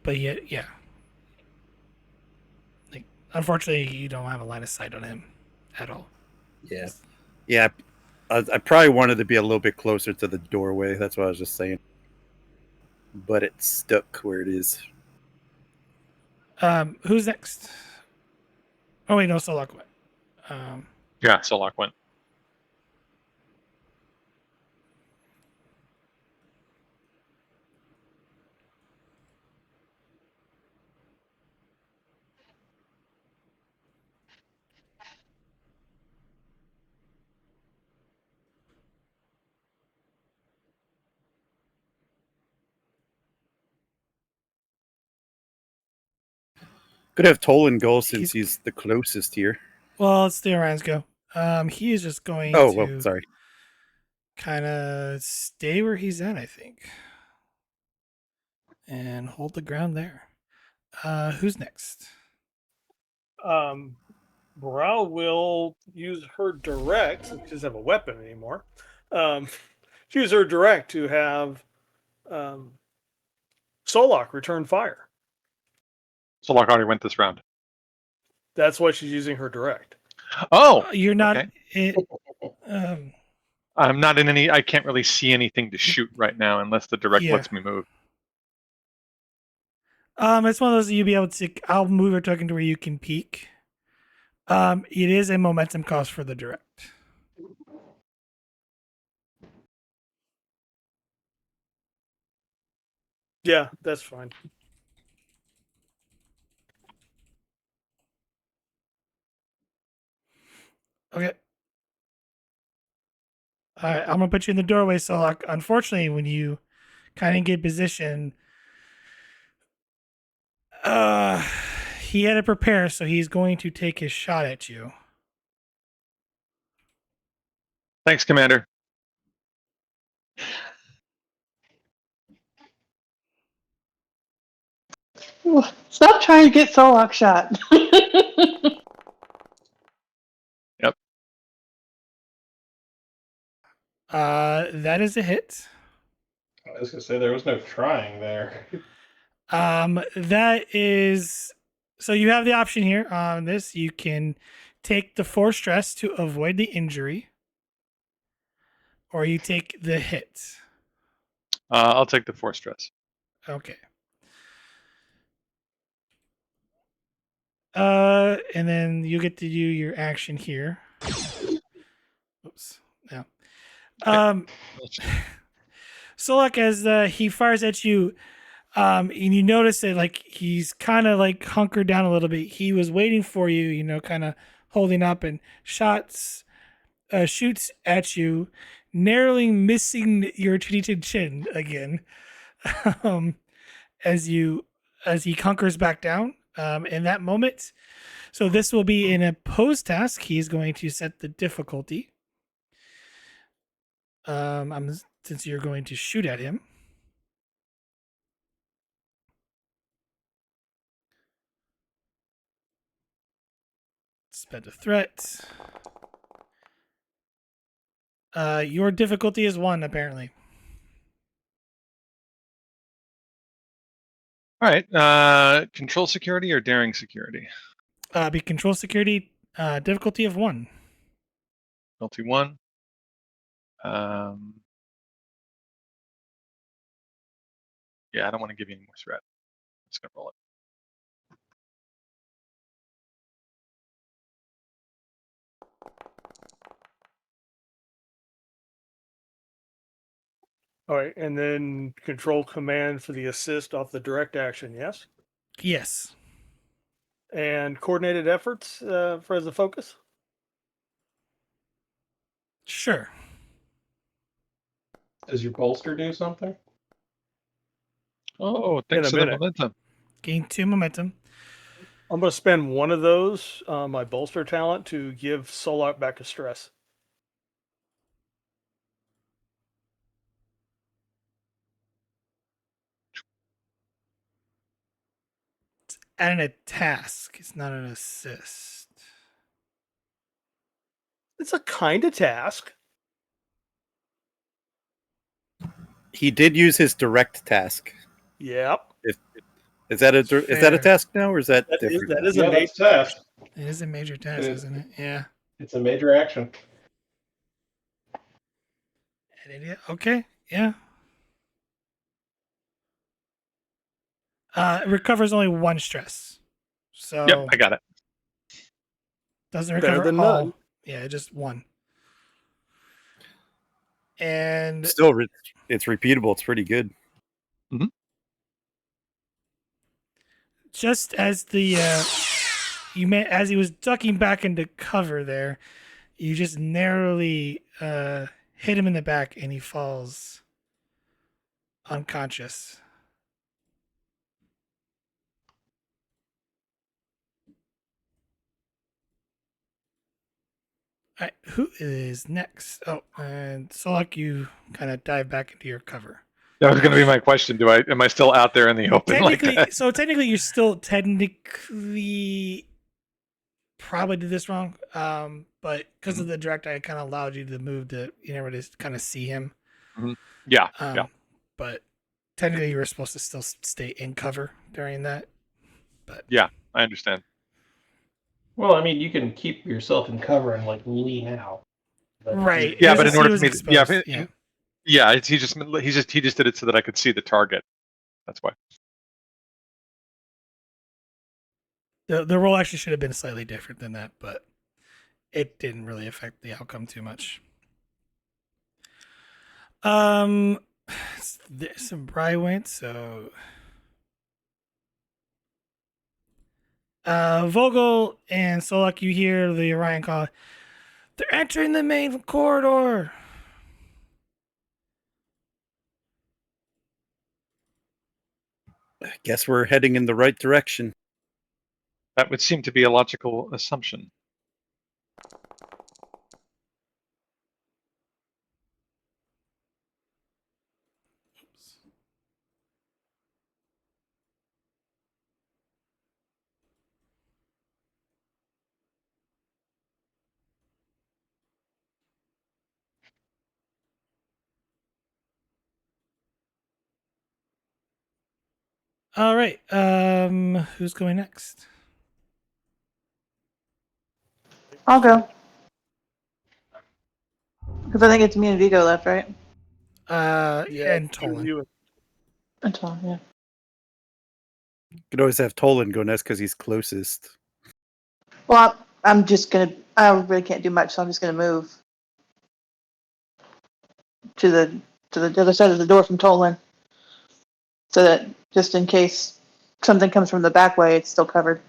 But yet, yeah. Like, unfortunately, you don't have a line of sight on him at all. Yeah. Yeah. I probably wanted to be a little bit closer to the doorway. That's what I was just saying. But it's stuck where it is. Who's next? Oh wait, no, Solok went. Yeah, Solok went. Could have Tolin go since he's the closest here. Well, it's the Orion's go. He is just going Oh, to well, sorry. kind of stay where he's at, I think, and hold the ground there. Who's next? Brow will use her direct, since she doesn't have a weapon anymore. Use her direct to have Solok return fire. Solok already went this round. That's why she's using her direct. Oh, You're not. okay. Um, I'm not in any. I can't really see anything to shoot right now unless the direct Yeah. lets me move. it's one of those you'll be able to. I'll move a token to where you can peek. It is a momentum cost for the direct. Yeah, that's fine. Okay. All right, I'm gonna put you in the doorway, Solok. Unfortunately, when you kind of get position, he had to prepare, so he's going to take his shot at you. Thanks, Commander. Stop trying to get Solok shot. Yep. That is a hit. I was gonna say there was no trying there. That is. So you have the option here on this. You can take the 4 stress to avoid the injury, or you take the hit. I'll take the 4 stress. Okay. And then you get to do your action here. Oops. Yeah. Solok, as he fires at you, and you notice that like he's kind of like hunkered down a little bit. He was waiting for you, you know, kind of holding up, and shoots at you, narrowly missing your chin again. As he hunkers back down. In that moment, so this will be an opposed task. He's going to set the difficulty. Since you're going to shoot at him. Spend a threat. Your difficulty is 1, apparently. All right. Control security or daring security? Be control security. Difficulty of 1. Difficulty 1. Yeah, I don't want to give you any more threat. I'm just gonna roll it. All right, and then control command for the assist off the direct action, yes? Yes. And coordinated efforts for as a focus? Sure. Does your bolster do something? Oh, thanks a for the minute. momentum. Gain 2 momentum. I'm going to spend one of those, my bolster talent, to give Solok back a stress. And a task. It's not an assist. It's a kind of task. He did use his direct task. Yep. Is that a task now, or is that different? That is Yeah, a major that's task. It is a major task, It is. isn't it? Yeah. It's a major action. An idiot. Okay. Yeah. It recovers only 1 stress. So Yep, I got it. doesn't Better recover than all. none. Yeah, just 1. And Still, it's repeatable. It's pretty good. just as as he was ducking back into cover there, you just narrowly hit him in the back, and he falls unconscious. All right, who is next? Oh, and Solok, you kind of dive back into your cover. That was going to be my question. Am I still out there in the open like Technically, that? so technically, you're still technically probably did this wrong. But because of the direct, I kind of allowed you to move to to kind of see him. Yeah, Um, yeah. But technically, you were supposed to still stay in cover during that. But Yeah, I understand. Well, I mean, you can keep yourself in cover and like lean out. But right, Yeah, but in he order was for me to, yeah, exposed. Yeah. yeah, he just did it so that I could see the target. That's why. The role actually should have been slightly different than that, but it didn't really affect the outcome too much. There's some Bry went, so Vogel and Solak, you hear the Orion call. They're entering the main corridor. I guess we're heading in the right direction. That would seem to be a logical assumption. All right. Who's going next? I'll go. Because I think it's me and Vigo left, right? Yeah, And Tolan. you That's all, yeah. Could always have Tolan go next because he's closest. Well, I'm just gonna. I really can't do much, so I'm just gonna move to the other side of the door from Tolan, so that just in case something comes from the back way, it's still covered.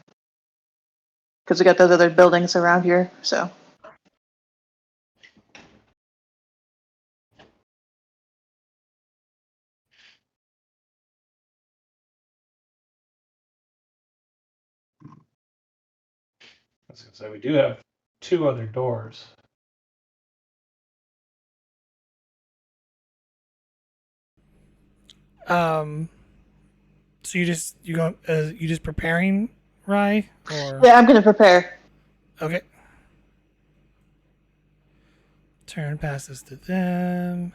Because we got those other buildings around here, so. I was gonna say we do have two other doors. So you just preparing, Rye, or Yeah, I'm gonna prepare. okay. Turn passes to them.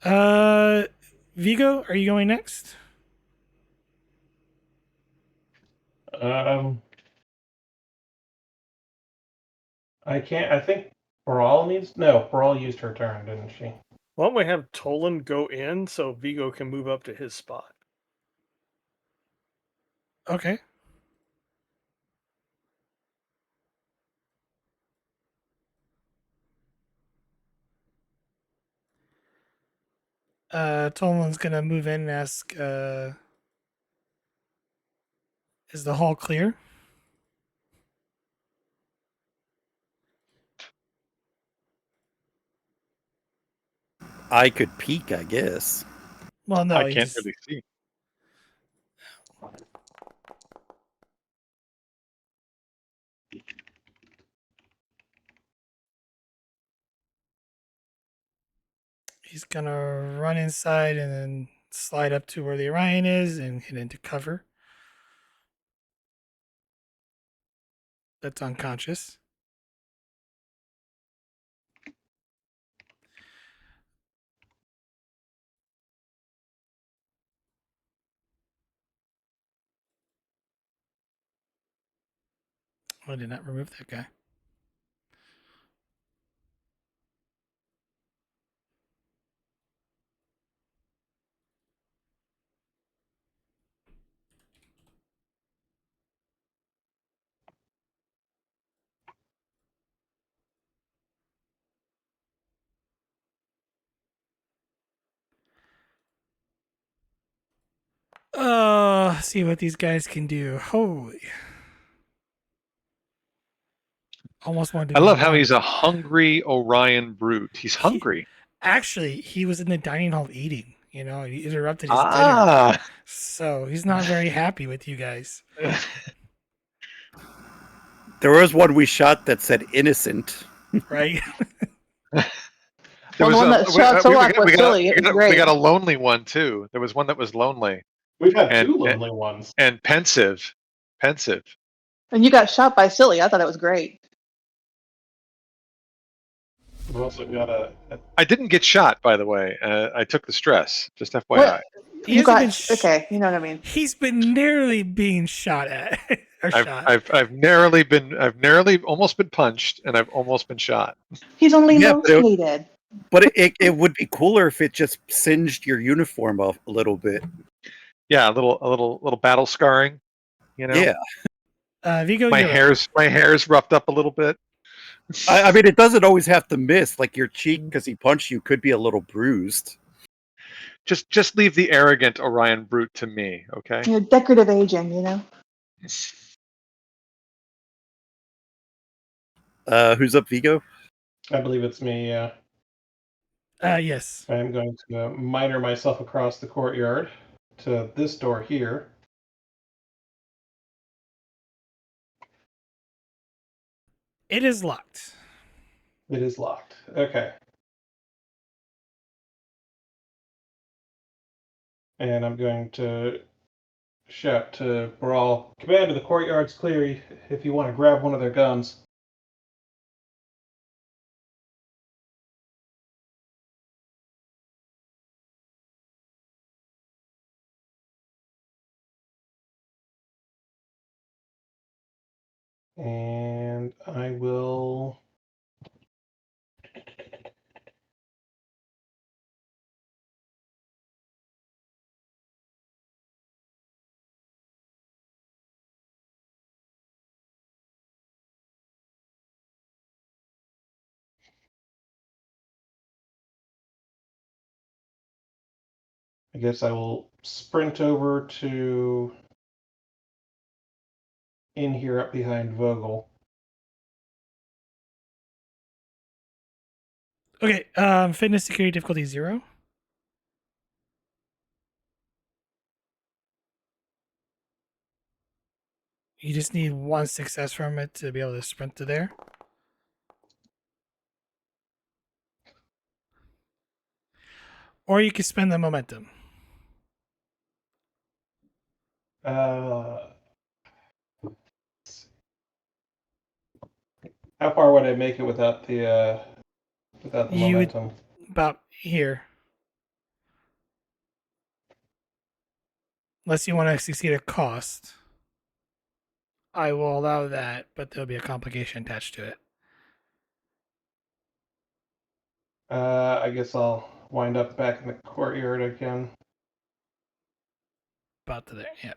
Uh, Vigo, are you going next? Um, I can't. I think Baral needs. No, Baral used her turn, didn't she? why don't we have Tolan go in so Vigo can move up to his spot? Okay. Tolan's gonna move in and ask, is the hall clear? I could peek, I guess. Well, no, I can't really see. he's gonna run inside and then slide up to where the Orion is and hit into cover. That's unconscious. I did not remove that guy. see what these guys can do. Holy. Almost wanted to I be love how one. he's a hungry Orion brute. He's hungry. Actually, he was in the dining hall eating. You know, he interrupted his dinner. Ah. So he's not very happy with you guys. There was one we shot that said innocent. Right? There Well, the was one a- that shot Solak was silly. It was we great. got a lonely one too. There was one that was lonely We've had and two lonely ones. and pensive. Pensive. And you got shot by silly. I thought it was great. We've also got a I didn't get shot, by the way. I took the stress. Just FYI. What? He You hasn't got been okay. You know what I mean. He's been nearly being shot at. Or shot. I've narrowly almost been punched, and I've almost been shot. He's only Yeah, but it- located. But it would be cooler if it just singed your uniform a little bit. Yeah, a little battle scarring. You know. Yeah. Vigo, My you're up. hair's roughed up a little bit. I mean, it doesn't always have to miss. Like your cheek, because he punched you, could be a little bruised. Just leave the arrogant Orion brute to me, okay? You know, decorative aging. You know. Who's up, Vigo? I believe it's me. Yes. I am going to miner myself across the courtyard to this door here. It is locked. It is locked. Okay. And I'm going to shout to Brawl, "Commander, the courtyard's clear if you want to grab one of their guns." And I will... I guess I will sprint over to in here up behind Vogel. Okay. Fitness security difficulty 0. You just need one success from it to be able to sprint to there. Or you can spend the momentum. How far would I make it without the You would momentum? about here. Unless you want to succeed at cost. I will allow that, but there'll be a complication attached to it. I guess I'll wind up back in the courtyard again. About to there, yeah.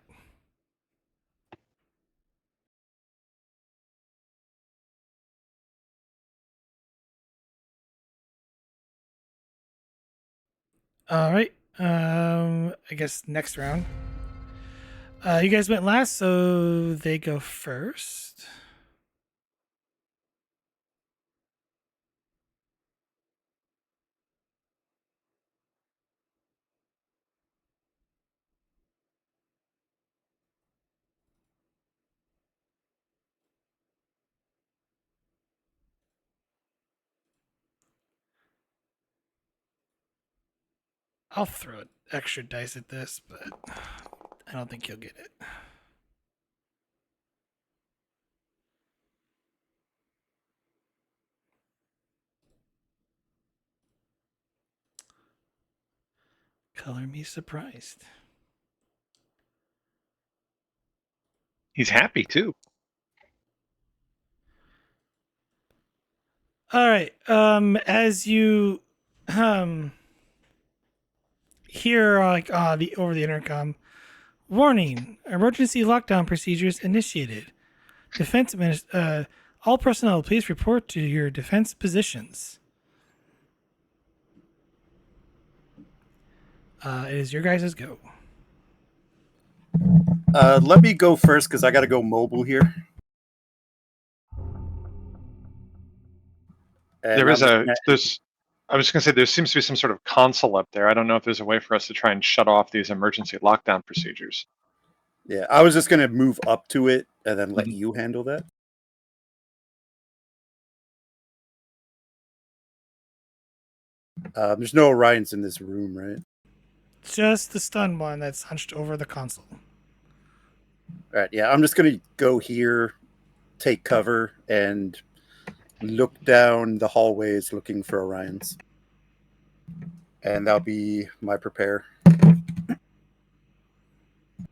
All right. I guess next round. You guys went last, so they go first. I'll throw extra dice at this, but I don't think you'll get it. Color me surprised. He's happy too. All right. As you hear like the over the intercom, warning: emergency lockdown procedures initiated. All personnel, please report to your defense positions. It is your guys' go. Let me go first because I got to go mobile here. And There is I'm just a there's. I was going to say there seems to be some sort of console up there. I don't know if there's a way for us to try and shut off these emergency lockdown procedures. yeah, I was just going to move up to it and then let Mhm. you handle that. There's no Orions in this room, right? Just the stun one that's hunched over the console. All right, yeah, I'm just going to go here, take cover, and look down the hallways looking for Orions. And that'll be my prepare.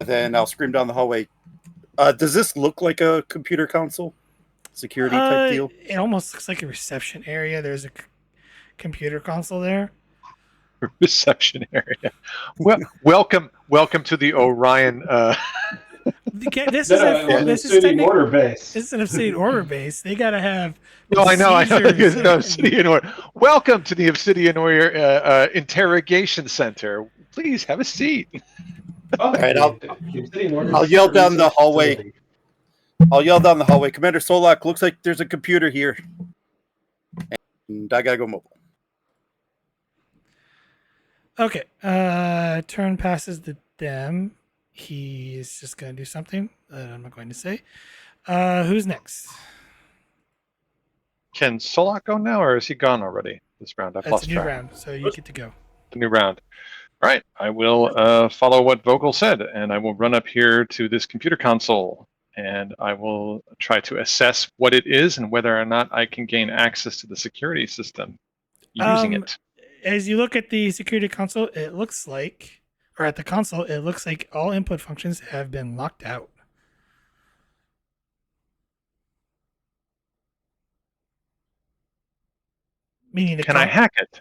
Then I'll scream down the hallway. Does this look like a computer console? Security type deal? It almost looks like a reception area. There's a computer console there. Reception area. Well, welcome to the Orion. This No, is this is Obsidian technic- order base. This is an Obsidian order base. They gotta have No, I know. procedures No, and- Obsidian Order. Welcome to the Obsidian Order Interrogation Center. Please have a seat. Oh, right, the Obsidian order I'll yell down the research hallway. facility. I'll yell down the hallway. Commander Solak, looks like there's a computer here. And I gotta go mobile. Okay. Turn passes the dem. He is just gonna do something that I'm not going to say. Who's next? Can Solak go now, or is he gone already this round? I've That's lost a new track. round, so you get to go. The new round. All right, I will follow what Vogel said, and I will run up here to this computer console, and I will try to assess what it is and whether or not I can gain access to the security system using it. As you look at the security console, it looks like, or at the console, it looks like all input functions have been locked out. Meaning the Can I hack it?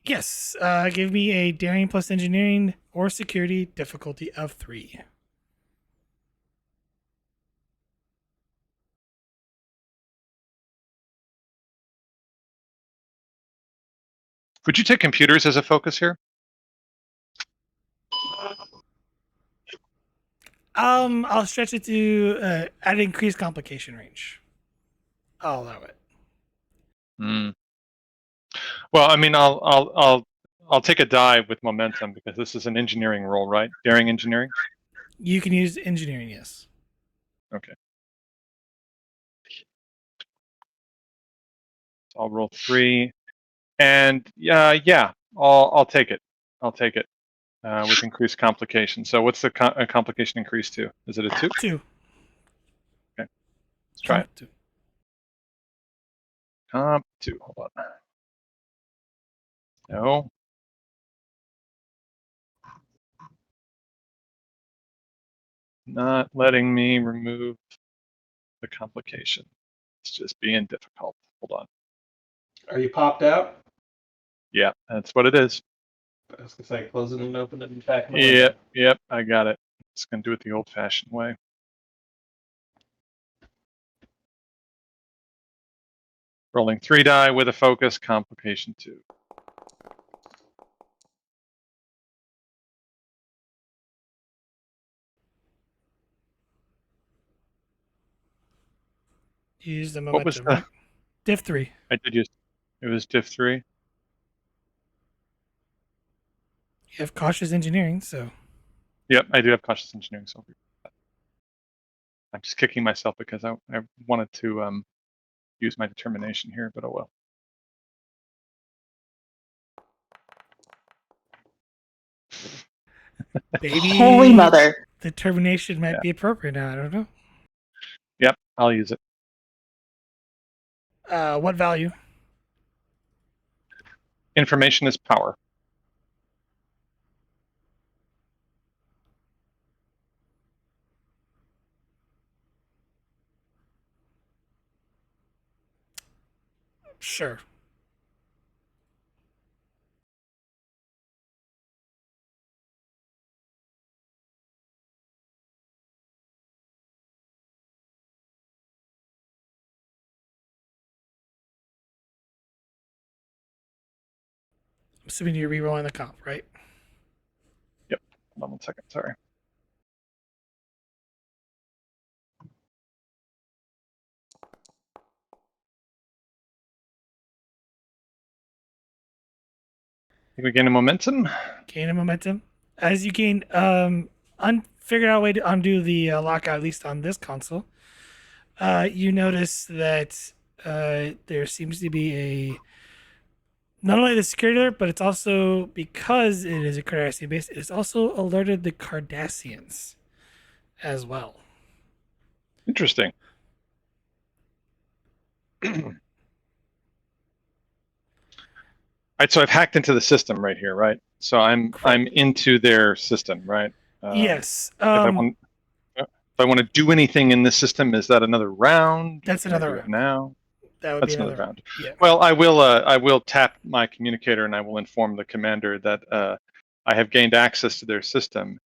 Yes. Give me a daring plus engineering or security difficulty of 3. Would you take computers as a focus here? I'll stretch it to at increased complication range. I'll allow it. Hmm. Well, I mean, I'll take a dive with momentum because this is an engineering role, right? Daring engineering. You can use engineering, yes. Okay. So I'll roll 3, and yeah, I'll take it. I'll take it with increased complication. So what's the complication increase to? Is it a 2? 2. Okay, let's try it. 2. Comp 2. Hold on. No. Not letting me remove the complication. It's just being difficult. Hold on. Are you popped out? Yeah, that's what it is. I was gonna say close it and open it and back. In Yep, I got it. Just gonna do it the old-fashioned way. Rolling 3 die with a focus, complication 2. Use the What was momentum, the? right? Div 3. I did use. It was diff 3. You have cautious engineering, so Yep, I do have cautious engineering. So I'm just kicking myself because I wanted to use my determination here, but oh well. maybe Holy mother. determination might Yeah. be appropriate now. I don't know. Yep, I'll use it. What value? Information is power. Sure. I'm assuming you're rerolling the comp, right? Yep. Hold on 1 second. Sorry. think we gain a momentum. Gain a momentum. As you gain, figured out a way to undo the lockout, at least on this console. You notice that there seems to be a not only the security alert, but it's also because it is a Cardassian base. It's also alerted the Cardassians as well. Interesting. Right, so I've hacked into the system right here, right? So I'm into their system, right? Yes. If I want to do anything in this system, is that another round? That's Can I another do it round. now? That would That's be another round. Yeah. Well, I will tap my communicator and I will inform the commander that I have gained access to their system,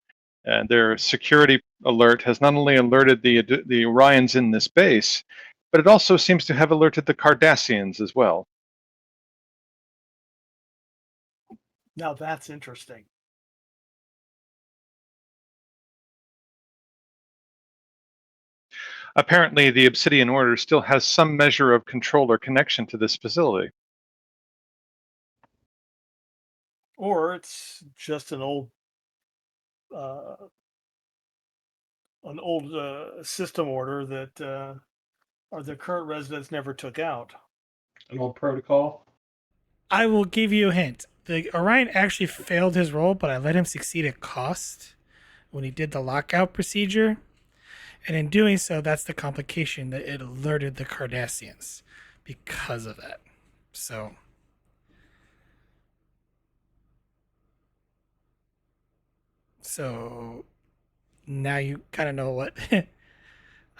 and their security alert has not only alerted the Orions in this base, but it also seems to have alerted the Cardassians as well. Now that's interesting. Apparently, the Obsidian Order still has some measure of control or connection to this facility. Or it's just an old system order that the current residents never took out. An old protocol. I will give you a hint. The Orion actually failed his role, but I let him succeed at cost when he did the lockout procedure. And in doing so, that's the complication that it alerted the Cardassians because of that. So now you kind of know what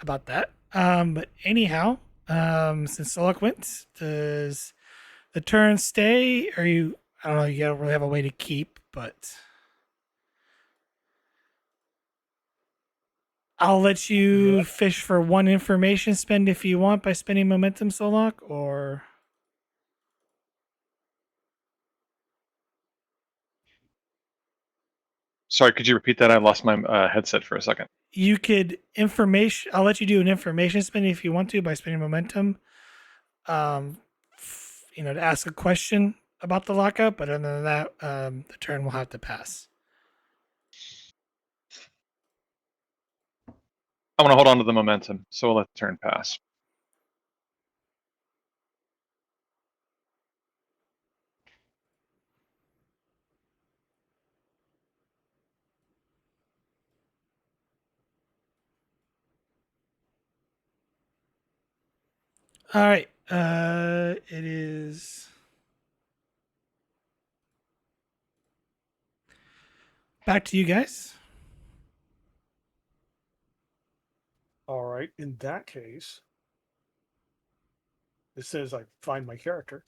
about that. But anyhow, since Solok went, does the turn stay? Or you? I don't know. You don't really have a way to keep, but I'll let you fish for one information spend if you want by spending momentum, Solok, or Sorry, could you repeat that? I lost my headset for a second. you could information. I'll let you do an information spend if you want to by spending momentum. To ask a question about the lockout, but other than that, the turn will have to pass. I want to hold on to the momentum, so we'll let the turn pass. All right. It is back to you guys. All right. In that case, it says I find my character.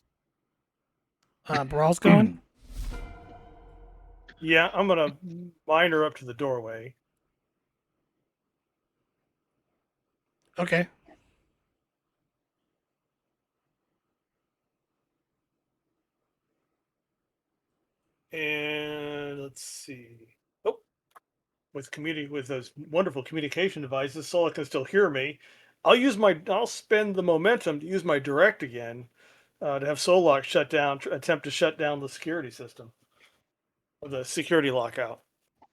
Brawl's going. Yeah, I'm gonna mine her up to the doorway. Okay. And let's see. Oh, with those wonderful communication devices, Solok can still hear me. I'll spend the momentum to use my direct again to have Solok attempt to shut down the security system, or the security lockout.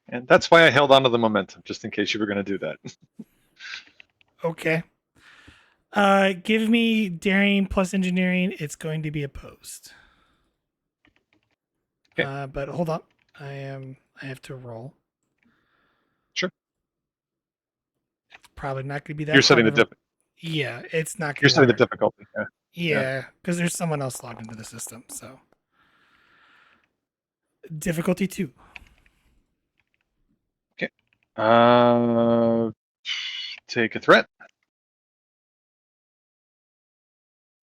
And that's why I held on to the momentum, just in case you were going to do that. Okay. Give me daring plus engineering. It's going to be opposed. Okay. But hold on. I have to roll. Sure. It's probably not going to be that. You're setting the Yeah, it's not. You're setting the difficulty. Yeah, because there's someone else logged into the system. So difficulty 2. Okay. Take a threat.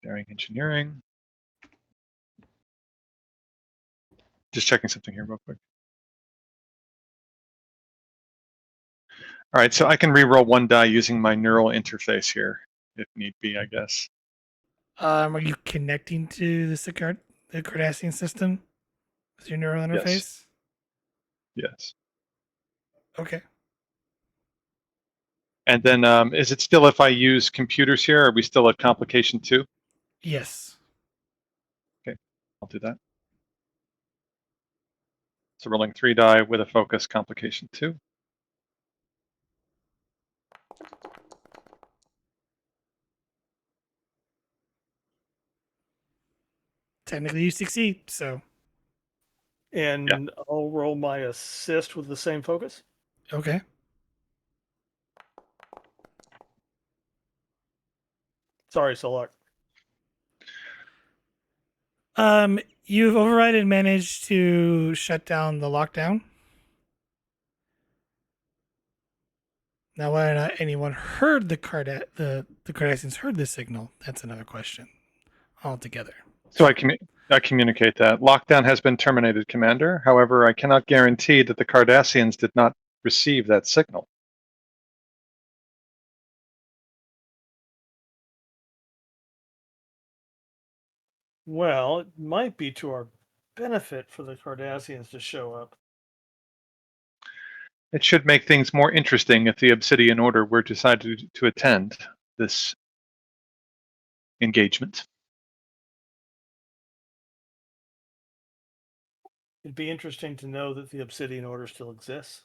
Daring engineering. Just checking something here real quick. All right, so I can re-roll one die using my neural interface here, if need be, I guess. Are you connecting to the Cardassian system with your neural interface? Yes. Okay. And then is it still if I use computers here? Are we still at complication 2? Yes. Okay, I'll do that. So rolling 3 die with a focus complication 2. Technically, you succeed. So And I'll roll my assist with the same focus. okay. Sorry, Solak. You've overridden and managed to shut down the lockdown. Now, whether or not anyone heard the Cardassians heard the signal, that's another question altogether. So I communicate that. Lockdown has been terminated, Commander. However, I cannot guarantee that the Cardassians did not receive that signal. Well, it might be to our benefit for the Cardassians to show up. It should make things more interesting if the Obsidian Order were decided to attend this engagement. It'd be interesting to know that the Obsidian Order still exists.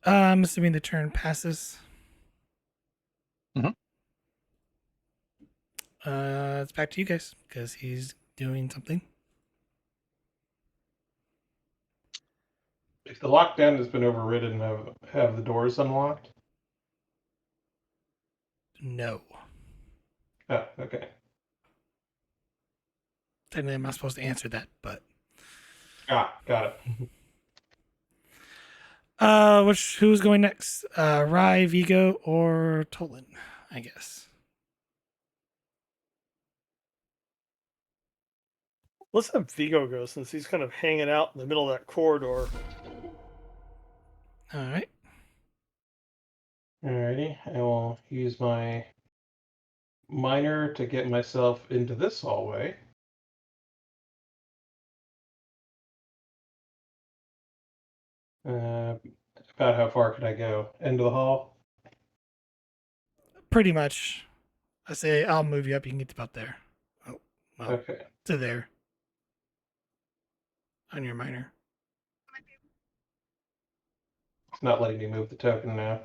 I'm assuming the turn passes. Mhm. It's back to you guys because he's doing something. If the lockdown has been overridden, have the doors unlocked? No. Oh, okay. Technically, I'm not supposed to answer that, but Got it. who's going next? Rye, Vigo, or Tolin? I guess. Let's have Vigo go since he's kind of hanging out in the middle of that corridor. All right. Alrighty, I will use my miner to get myself into this hallway. About how far can I go? End of the hall? Pretty much. I say I'll move you up. You can get about there. Oh, well, Okay. to there. On your miner. It's not letting me move the token now.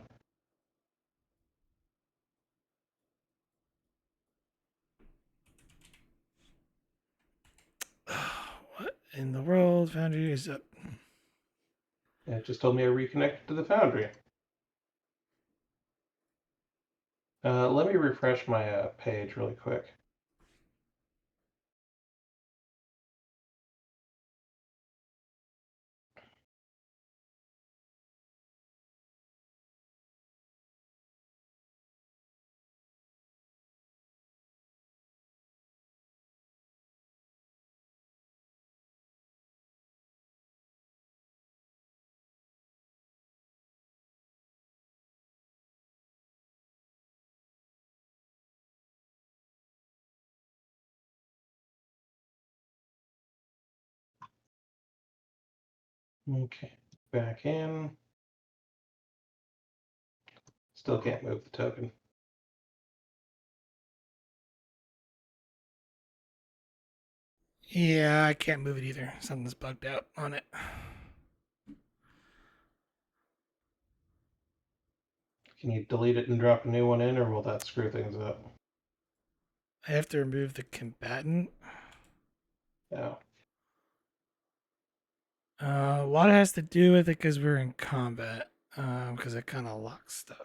What in the world? Foundry is up. It just told me I reconnected to the foundry. Let me refresh my page really quick. Okay, back in. Still can't move the token. Yeah, I can't move it either. Something's bugged out on it. Can you delete it and drop a new one in, or will that screw things up? I have to remove the combatant. No. A lot has to do with it because we're in combat. Because it kind of locks stuff.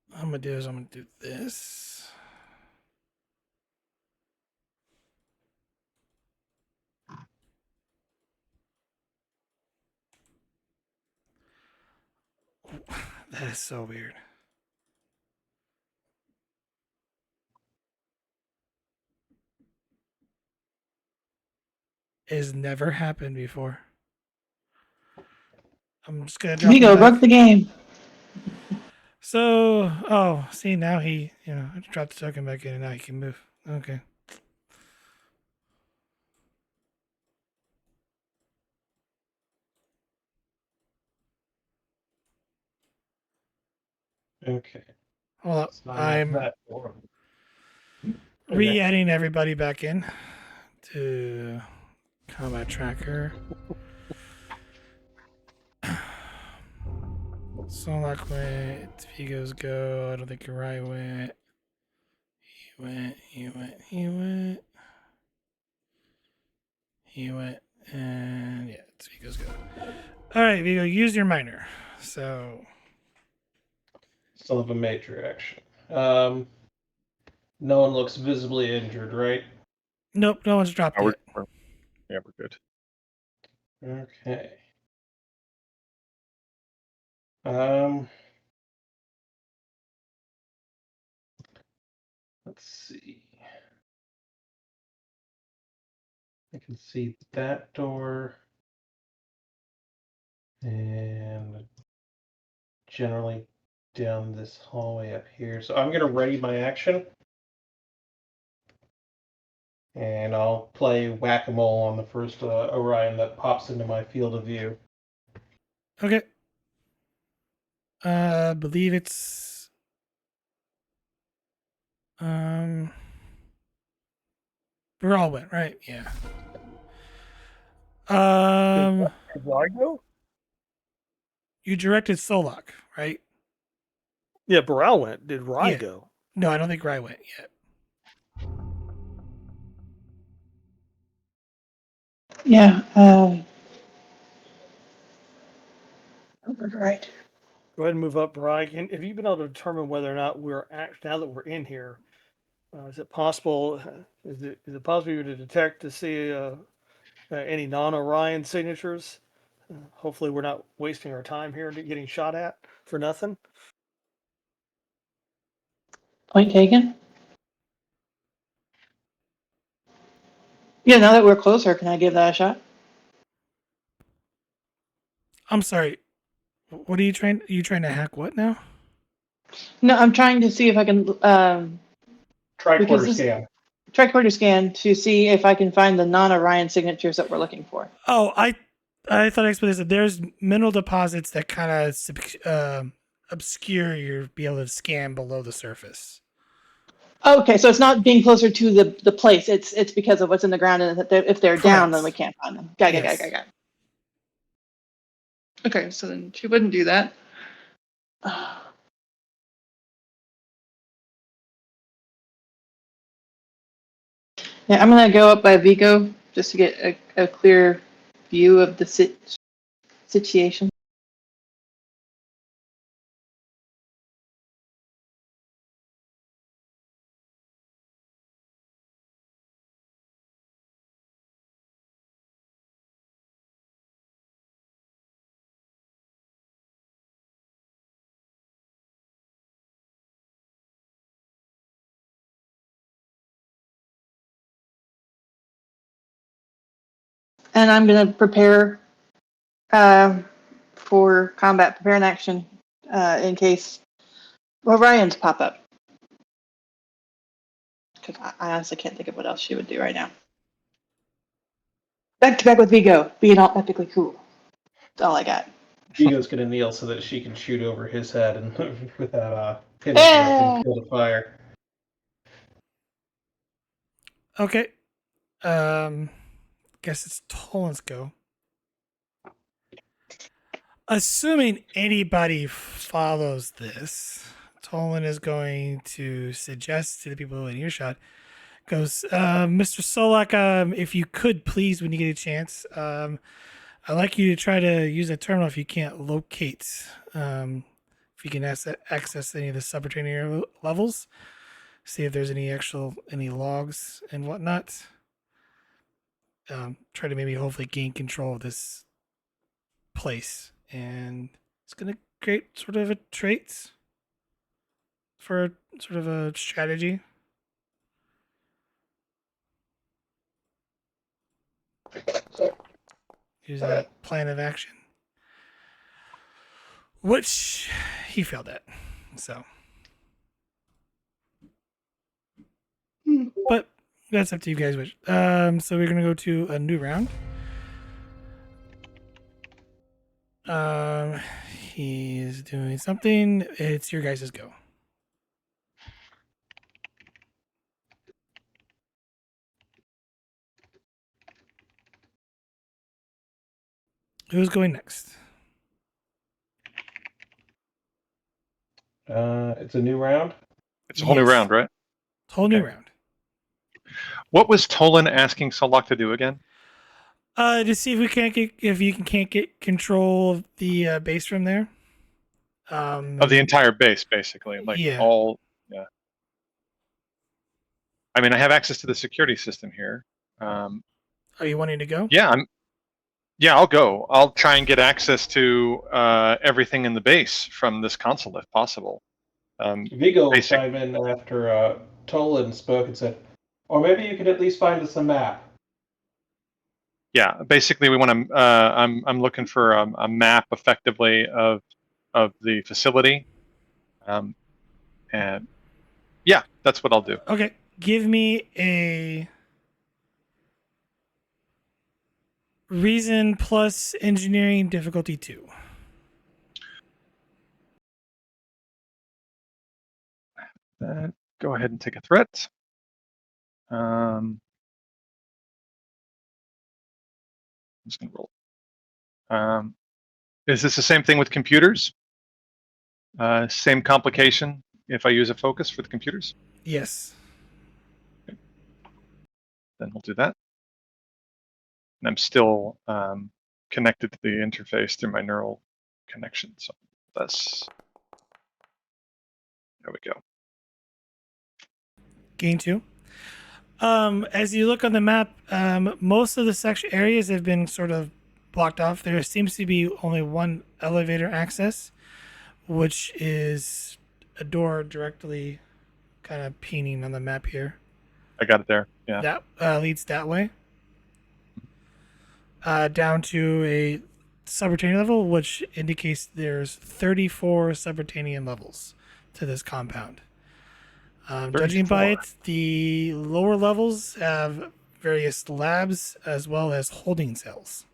What I'm gonna do is I'm gonna do this. That is so weird. It has never happened before. I'm just gonna drop him Vigo, back. bug the game. So, oh, see, now he, I dropped the token back in and now he can move. Okay. Okay. Hold up. So I'm that door. re adding everybody back in to combat tracker. Solak went. Vigo's go. I don't think Uri went. He went. He went. He went. He went. And yeah, it's Vigo's go. All right, Vigo, use your minor. So. Still have a major action. No one looks visibly injured, right? Nope, no one's dropped We're, yet. yeah, we're good. Okay. Um, let's see. I can see that door and generally down this hallway up here. So I'm going to ready my action. And I'll play whack-a-mole on the first Orion that pops into my field of view. Okay. Believe it's we're all went, right? Yeah. Did I go? You directed Solak, right? Yeah, Baral went. Did Rye Yeah. go? No, I don't think Rai went yet. Yeah. Right. Go ahead and move up, Rye. Have you been able to determine whether or not now that we're in here, is it possible? Is it possible you to detect to see any non-Orion signatures? Hopefully, we're not wasting our time here getting shot at for nothing. Point taken. Yeah, now that we're closer, can I give that a shot? I'm sorry. What are you trying? Are you trying to hack what now? No, I'm trying to see if I can Tricorder this- scan. tricorder scan to see if I can find the non-Orion signatures that we're looking for. Oh, I thought I explained this. There's mineral deposits that kind of obscure your be able to scan below the surface. Okay, so it's not being closer to the place. It's because of what's in the ground, and that if they're down, then we can't find them. Got it. Okay, so then she wouldn't do that. Yeah, I'm gonna go up by Vigo just to get a clear view of the situation. And I'm gonna prepare for combat, prepare an action in case Orion's pop up. Because I honestly can't think of what else she would do right now. Back to back with Vigo, being all epically cool. That's all I got. Vigo's going to kneel so that she can shoot over his head and without hitting her field of fire. Okay. Guess it's Tolan's go. Assuming anybody follows this, Tolan is going to suggest to the people in earshot, goes, Mr. Solak, if you could please, when you get a chance, I'd like you to try to use a terminal if you can't locate, if you can access any of the subterranean levels, see if there's any logs and whatnot. Try to maybe hopefully gain control of this place, and it's going to create sort of a trait for sort of a strategy. Using a plan of action. which he failed at. So, but that's up to you guys. Which so we're gonna go to a new round. He's doing something. It's your guys' go. Who's going next? It's a new round. It's a whole new Yes. round, right? Whole new Okay. round. What was Tolin asking Solok to do again? To see if you can't get control of the base from there. Of the entire base, basically. Like yeah. all, yeah. I mean, I have access to the security system here. Are you wanting to go? Yeah, I'll go. I'll try and get access to everything in the base from this console if possible. Vigo will Basic. chime in after Tolan spoke and said, or maybe you could at least find us a map. Yeah, basically, we want to. I'm looking for a map, effectively, of the facility, and yeah, that's what I'll do. Okay. Give me a reason plus engineering difficulty 2. Go ahead and take a threat. I'm just gonna roll. Is this the same thing with computers? Same complication if I use a focus for the computers? Yes. Then we'll do that. And I'm still connected to the interface through my neural connection. So that's, there we go. Gain 2. As you look on the map, most of the section areas have been sort of blocked off. There seems to be only one elevator access, which is a door directly kind of peening on the map here. I got it there. Yeah. That leads that way. Down to a subterranean level, which indicates there's 34 subterranean levels to this compound. Judging by it, the lower levels have various labs as well as holding cells.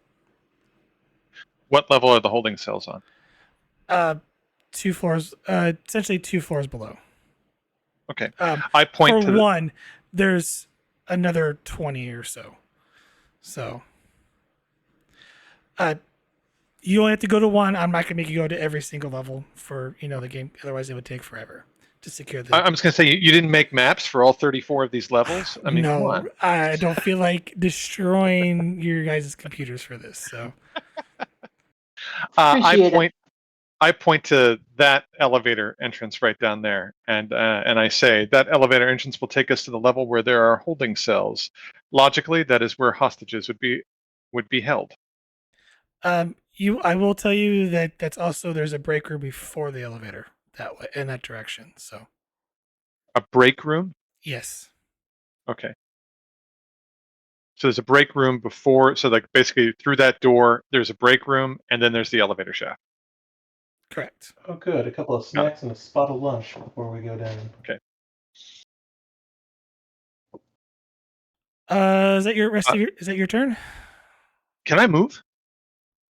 What level are the holding cells on? 2 floors, essentially 2 floors below. Okay. I point for to one, there's another 20 or so. So, you only have to go to one. I'm not gonna make you go to every single level for the game. Otherwise, it would take forever to secure the. I'm just gonna say you didn't make maps for all 34 of these levels. I mean, come on. I don't feel like destroying your guys' computers for this. So, I point to that elevator entrance right down there, and I say that elevator entrance will take us to the level where there are holding cells. Logically, that is where hostages would be held. I will tell you that that's also there's a break room before the elevator that way in that direction. So, A break room? yes. Okay. So there's a break room before, so like basically through that door, there's a break room, and then there's the elevator shaft. Correct. Oh, good. A couple of snacks and a spot of lunch before we go down. Okay. Is that your rest of your? Is that your turn? Can I move?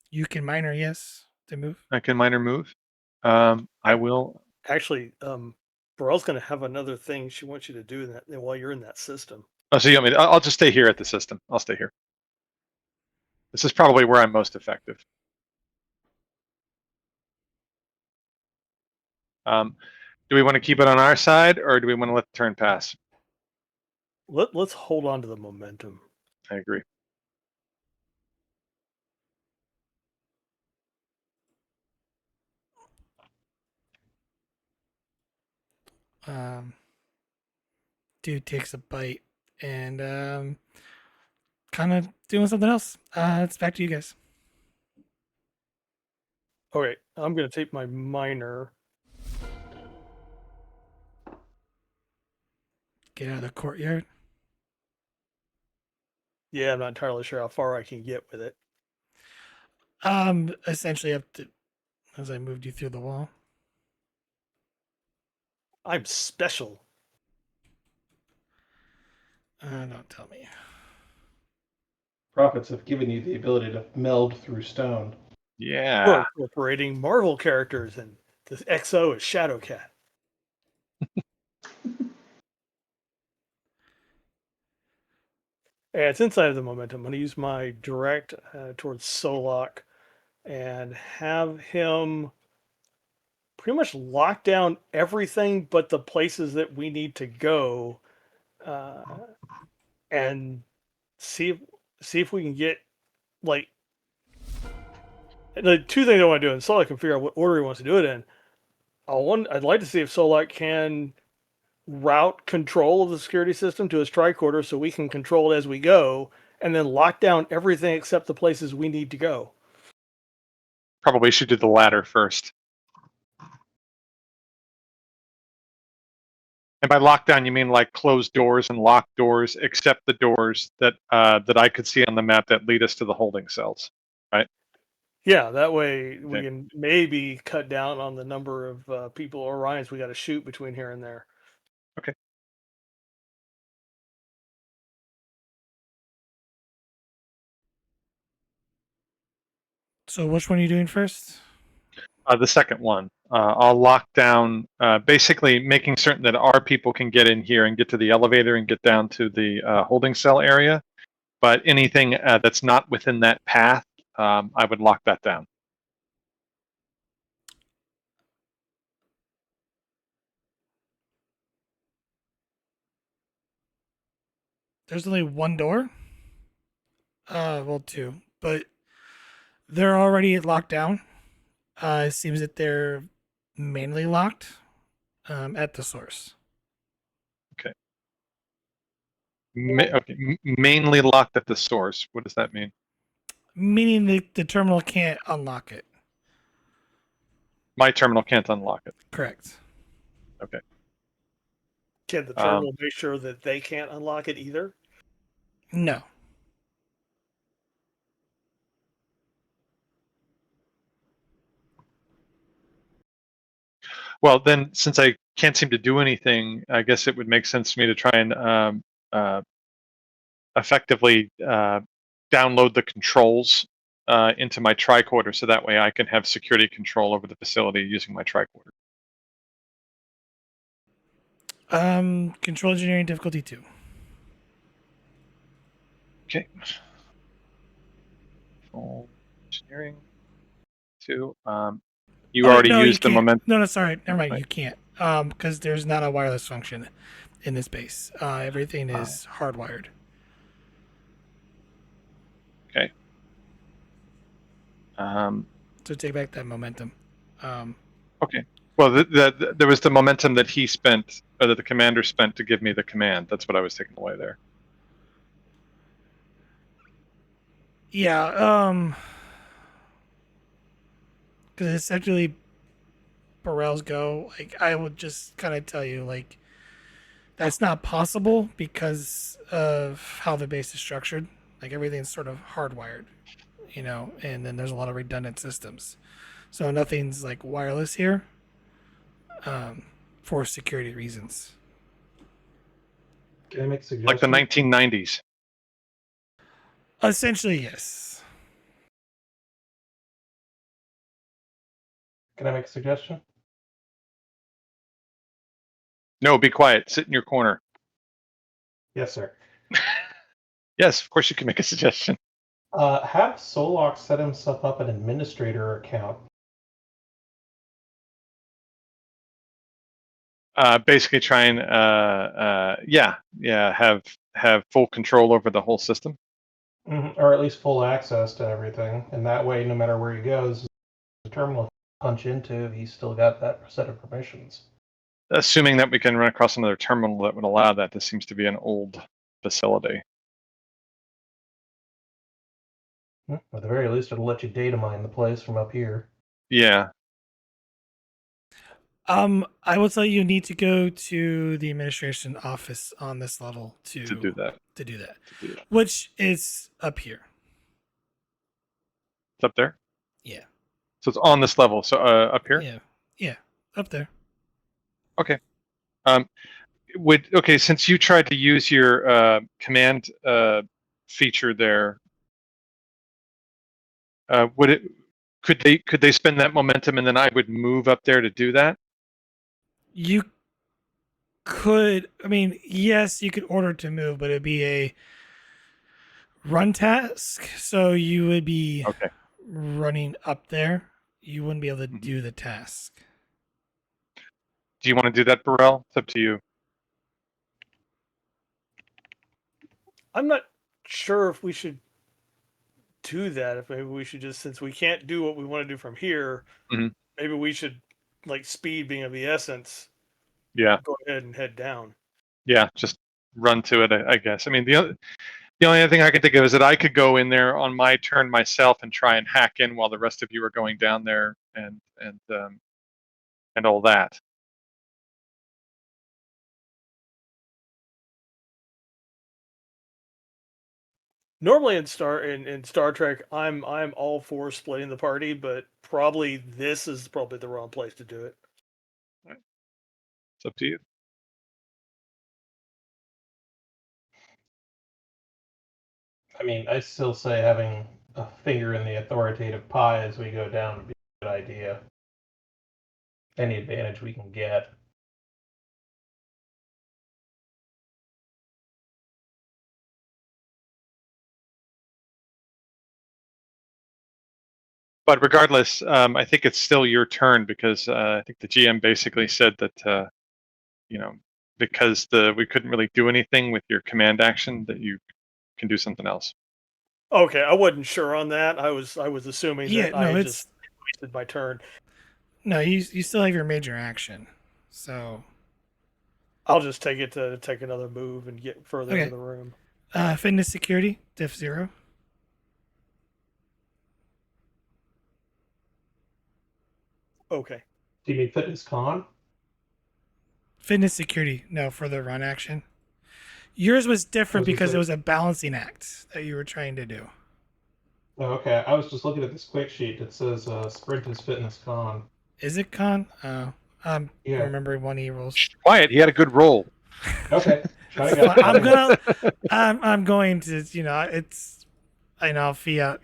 You can minor, yes, to move. I can minor move. I will. Actually, Burrell's going to have another thing she wants you to do while you're in that system. Oh, so you want me? I'll just stay here at the system. I'll stay here. This is probably where I'm most effective. Do we want to keep it on our side, or do we want to let the turn pass? Let's hold on to the momentum. I agree. Dude takes a bite and kind of doing something else. It's back to you guys. Okay, I'm going to take my minor. Get out of the courtyard. Yeah, I'm not entirely sure how far I can get with it. Essentially up to. as I moved you through the wall. I'm special. Don't tell me. Prophets have given you the ability to meld through stone. Yeah. We're incorporating Marvel characters, and the XO is Shadowcat. And it's inside of the momentum. I'm going to use my direct towards Solok and have him pretty much lock down everything but the places that we need to go, and see if we can get like the two things I want to do. And Solak can figure out what order he wants to do it in. I'd like to see if Solak can route control of the security system to his tricorder so we can control it as we go, and then lock down everything except the places we need to go. Probably should do the latter first. And by lockdown, you mean like closed doors and locked doors, except the doors that that I could see on the map that lead us to the holding cells, right? Yeah, that way we Okay. can maybe cut down on the number of people or Orions we got to shoot between here and there. Okay. So which one are you doing first? The second one, I'll lock down, basically making certain that our people can get in here and get to the elevator and get down to the holding cell area. But anything that's not within that path, I would lock that down. There's only one door. Well, two, but they're already locked down. It seems that they're mainly locked at the source. Mainly locked at the source. What does that mean? Meaning the terminal can't unlock it. My terminal can't unlock it. Correct. Okay. Can the terminal make sure that they can't unlock it either? No. Well, then, since I can't seem to do anything, I guess it would make sense for me to try and effectively download the controls into my tricorder, so that way I can have security control over the facility using my tricorder. Control engineering difficulty 2. Okay. Control engineering 2. You already used the momentum. No, sorry. Never mind. Right. You can't. Because there's not a wireless function in this base. Everything is hardwired. Okay. So take back that momentum. Okay. Well, there was the momentum that he spent, or that the commander spent to give me the command. That's what I was taking away there. Yeah. Because essentially, Burrell's go. Like I would just kind of tell you, like that's not possible because of how the base is structured. Like everything's sort of hardwired, and then there's a lot of redundant systems. So nothing's like wireless here for security reasons. Can I make a suggestion? Like the 1990s. Essentially, yes. Can I make a suggestion? No, be quiet. Sit in your corner. Yes, sir. Yes, of course you can make a suggestion. Have Solok set himself up an administrator account. Basically, try and have full control over the whole system. Or at least full access to everything. And that way, no matter where he goes, the terminal to punch into, he's still got that set of permissions. Assuming that we can run across another terminal that would allow that, this seems to be an old facility. At the very least, it'll let you data mine the place from up here. Yeah. I will tell you need to go to the administration office on this level to do that. To do that. Which is up here. It's up there? Yeah. So it's on this level. So up here. Yeah, yeah, up there. Okay. Since you tried to use your command feature there, could they spend that momentum and then I would move up there to do that? You could, I mean, yes, you could order to move, but it'd be a run task. So you would be Okay. running up there. You wouldn't be able to Mhm. do the task. Do you want to do that, Burrell? It's up to you. I'm not sure if we should do that. If maybe we should just, since we can't do what we want to do from here, Mhm. maybe we should, like speed being of the essence, Yeah. go ahead and head down. Yeah. Just run to it, I guess. I mean, the only other thing I can think of is that I could go in there on my turn myself and try and hack in while the rest of you are going down there and all that. Normally in Star Trek, I'm all for splitting the party, but probably this is probably the wrong place to do it. It's up to you. I mean, I still say having a finger in the authoritative pie as we go down would be a good idea. Any advantage we can get. But regardless, I think it's still your turn because I think the GM basically said that because we couldn't really do anything with your command action, that you can do something else. Okay, I wasn't sure on that. I was assuming Yeah, that no, I it's just wasted my turn. no. You still have your major action, so I'll just take it to take another move and get further okay. into the room. Fitness security diff 0. Okay. Do you mean fitness con? Fitness security, no, for the run action. Yours was different because it was a balancing act that you were trying to do. Oh, okay. I was just looking at this quick sheet. It says sprint is fitness con. Is it con? Oh, I'm Yeah. remembering one he rolls. Quiet. He had a good roll. Okay. It's fine. I'm going to, it's, I know I'll fee out,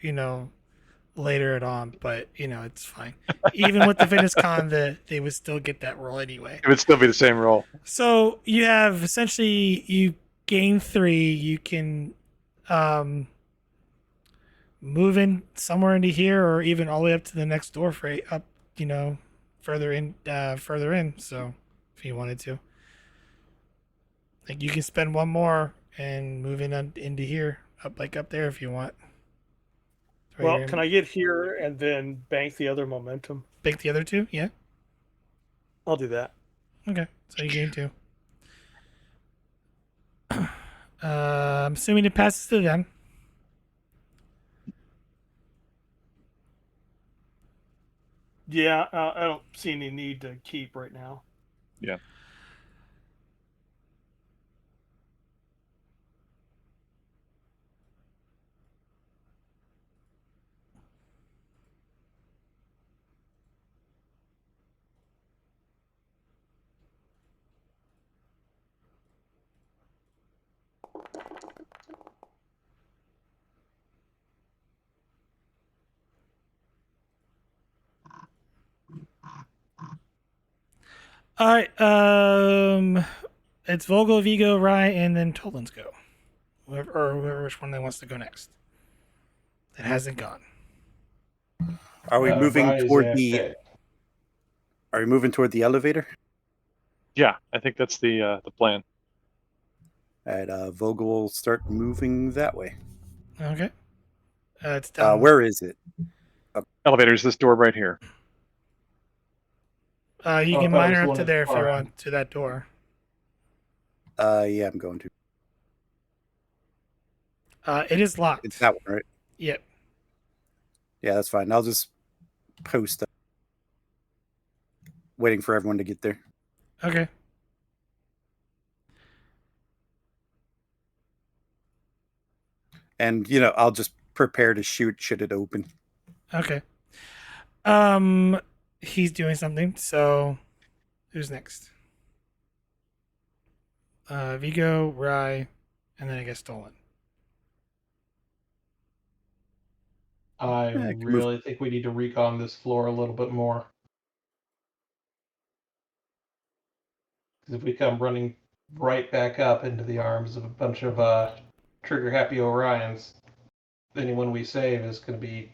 later it on, but it's fine. Even with the fitness con, they would still get that roll anyway. It would still be the same roll. So you have essentially you gain 3. You can move in somewhere into here, or even all the way up to the next door for up, further in. So if you wanted to, like, you can spend one more and move into here, up there if you want. Well, can I get here and then bank the other momentum? Bank the other 2? Yeah. I'll do that. Okay. So you gain 2. I'm assuming it passes to them. Yeah, I don't see any need to keep right now. Yeah. All right. It's Vogel, Vigo, Rye, and then Tolan's go. Whoever, which one they wants to go next. That hasn't gone. Are we moving Rye is toward AFK. the? Are we moving toward the elevator? Yeah, I think that's the plan. And Vogel will start moving that way. Okay. It's down. Where is it? Elevator's this door right here. You I can thought it was miner the up one to at there the if you far want, end. to that door. Yeah, I'm going to. It is locked. It's that one, right? Yep. Yeah, that's fine. I'll just post waiting for everyone to get there. Okay. And, I'll just prepare to shoot should it open. Okay. He's doing something. So, who's next? Vigo, Rye, and then I guess Dolan. I Yeah, I can move. really think we need to recon this floor a little bit more. Because if we come running right back up into the arms of a bunch of trigger-happy Orions, anyone we save is going to be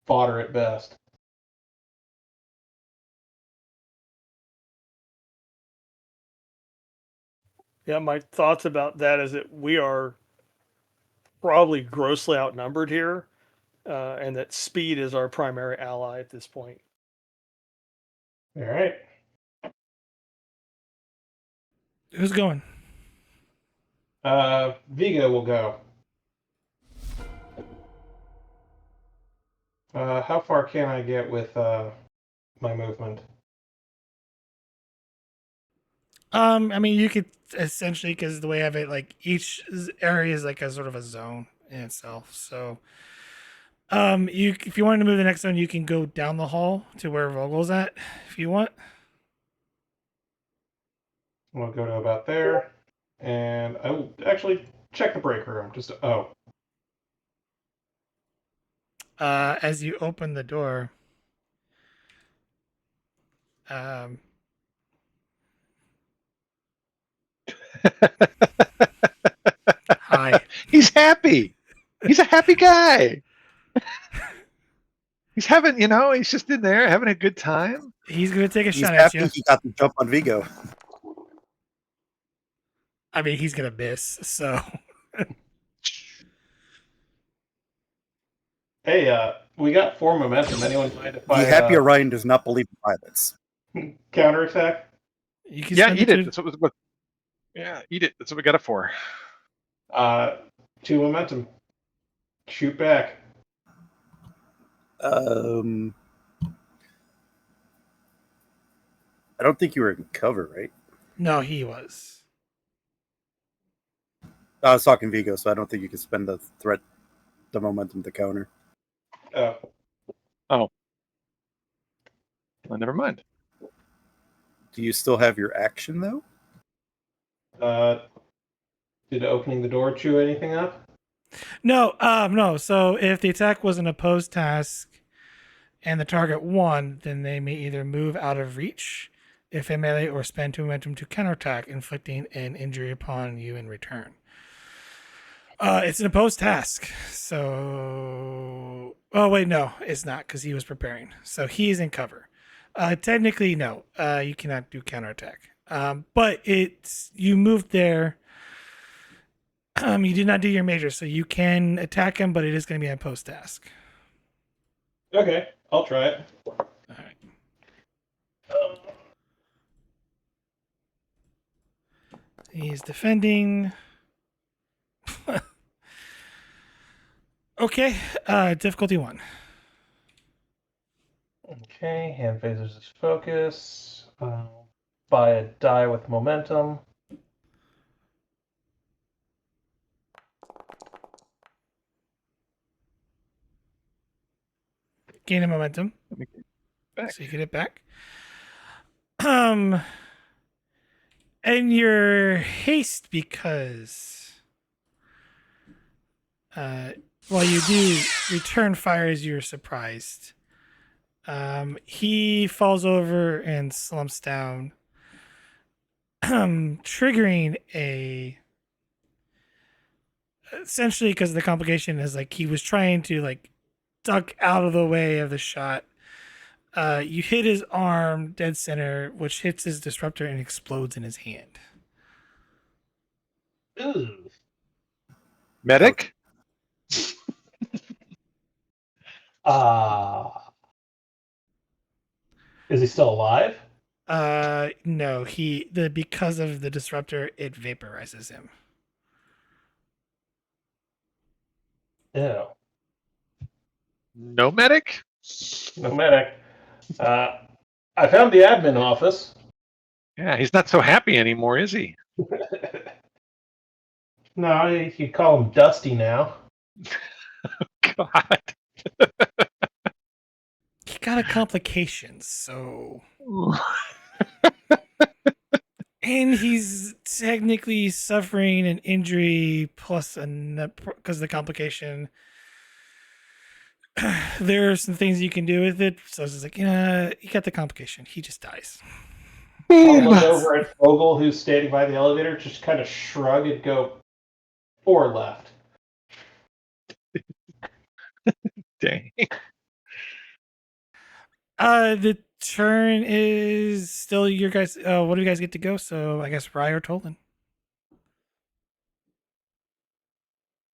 fodder at best. Yeah, my thoughts about that is that we are probably grossly outnumbered here, and that speed is our primary ally at this point. All right. Who's going? Vigo will go. How far can I get with my movement? I mean, you could essentially, because the way I have it, like each area is like a sort of a zone in itself. So, you if you wanted to move the next zone, you can go down the hall to where Vogel's at, if you want. We'll go to about there, and I will actually check the break room. As you open the door, um, hi. He's happy. He's a happy guy. He's having, he's just in there having a good time. He's gonna take a He's shot at happy you. he got the jump on Vigo. I mean, he's gonna miss. So, Hey, we got 4 momentum. Anyone mind if The I happy Orion does not believe in pilots. counterattack? you can Yeah, spend eat the it. two. That's what. Yeah, eat it. That's what we got it for. 2 momentum. Shoot back. I don't think you were in cover, right? No, he was. I was talking Vigo, so I don't think you can spend the momentum to counter. Oh, Well, never mind. Do you still have your action though? did opening the door chew anything up? No. So if the attack was an opposed task and the target won, then they may either move out of reach if in melee or spend 2 momentum to counterattack, inflicting an injury upon you in return. It's an opposed task. So, oh wait, no, it's not because he was preparing. So he is in cover. Technically, no, you cannot do counterattack. But you moved there. You did not do your major, so you can attack him, but it is going to be a post task. Okay, I'll try it. All right. He's defending. Okay, difficulty 1. Okay, hand phasers is focus. Buy a die with momentum. Gain a momentum. Back. So you get it back. And your haste because while you do return fire as you're surprised, he falls over and slumps down, triggering essentially because the complication is like he was trying to like duck out of the way of the shot. You hit his arm dead center, which hits his disruptor and explodes in his hand. Ooh. Medic? Is he still alive? No, because of the disruptor, it vaporizes him. Ew. No medic? No medic. I found the admin office. Yeah, he's not so happy anymore, is he? No, you call him Dusty now. God. got a complication, so. And he's technically suffering an injury plus because of the complication. There are some things you can do with it. So it's just like, yeah, you got the complication. He just dies. I'll look over at Vogel, who's standing by the elevator, just kind of shrug and go, 4 left. Dang. The turn is still your guys. What do you guys get to go? So I guess Rye or Tolin.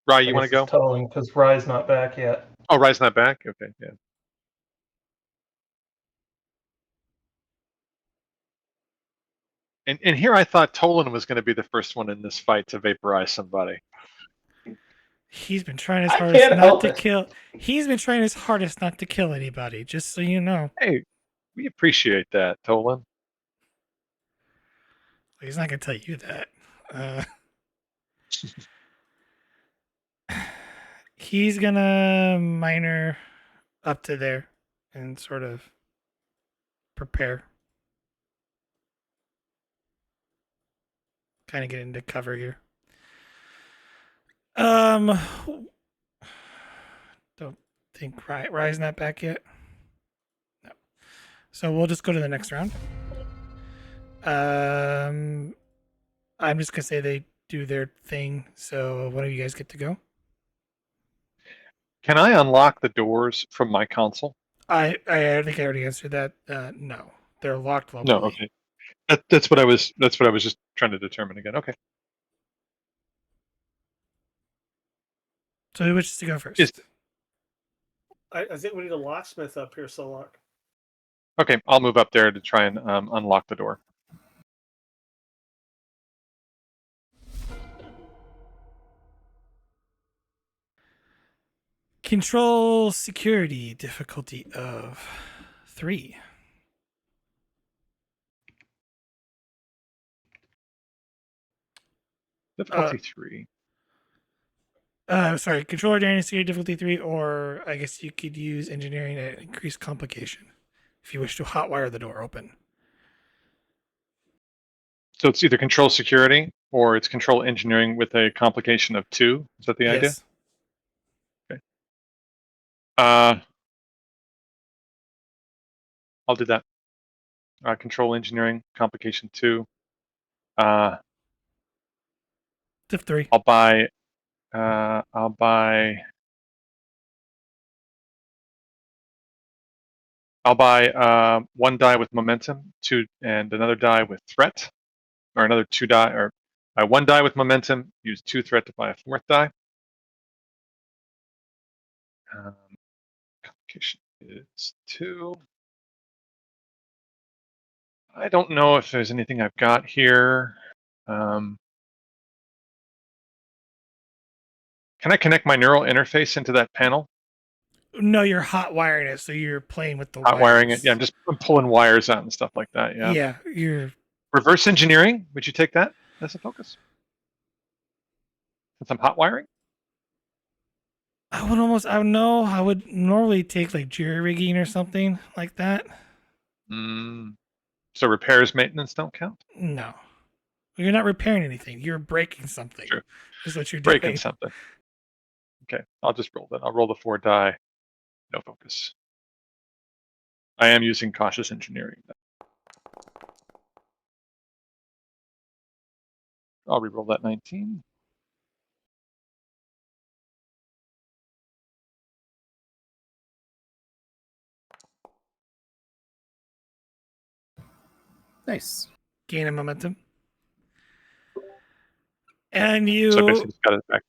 Rye, you want to go? Tolling, because Rye's not back yet. Oh, Rye's not back? Okay, yeah. And here I thought Tolan was going to be the first one in this fight to vaporize somebody. He's been trying his I hardest can't not help to it. kill. He's been trying his hardest not to kill anybody. Just so you know, Hey, we appreciate that, Tolan. he's not gonna tell you that. He's gonna minor up to there and sort of prepare. Kind of get into cover here. Don't think Rye's not back yet. No. So we'll just go to the next round. I'm just gonna say they do their thing. So one of you guys get to go. Can I unlock the doors from my console? I think I already answered that. No, they're locked locally. No, okay. That's what I was just trying to determine again. Okay. So who wishes to go first? I think we need a locksmith up here, Solak. Okay, I'll move up there to try and unlock the door. Control security difficulty of 3. Difficulty 3. Sorry, controller dynamic security difficulty 3, or I guess you could use engineering at increased complication if you wish to hotwire the door open. So it's either control security or it's control engineering with a complication of 2. Is that the idea? Yes. Okay. I'll do that. Control engineering, complication 2. Diff 3. I'll buy. I'll buy 1 die with momentum, 2, and another die with threat, or another 2 die, or 1 die with momentum. Use 2 threat to buy a 4th die. Complication is 2. I don't know if there's anything I've got here. Can I connect my neural interface into that panel? No, you're hot wiring it, so you're playing with the Hot wires. wiring it. Yeah, I'm pulling wires out and stuff like that. Yeah. Yeah, you're Reverse engineering. Would you take that as a focus? Since I'm hot wiring. I would normally take like jury rigging or something like that. So repairs, maintenance don't count? No. You're not repairing anything. You're breaking something. True. Is what you're doing. Breaking something. Okay, I'll just roll that. I'll roll the 4 die. No focus. I am using cautious engineering. I'll reroll that 19. Nice. Gain a momentum. And you So basically just got it back.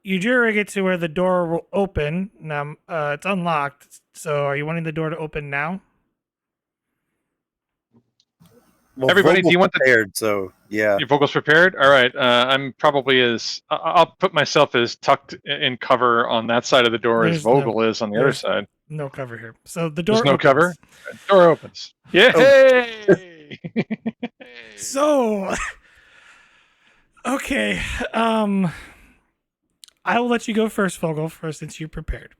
you jury rig it to where the door will open. Now it's unlocked. So are you wanting the door to open now? Well, Everybody, do you want prepared? So yeah. Your vocals prepared? All right. I'm probably I'll put myself as tucked in cover on that side of the door as Vogel is on the other side. No cover here. So the door There's no opens. cover? Door opens. Yay! So okay. I will let you go first, Vogel, since you prepared.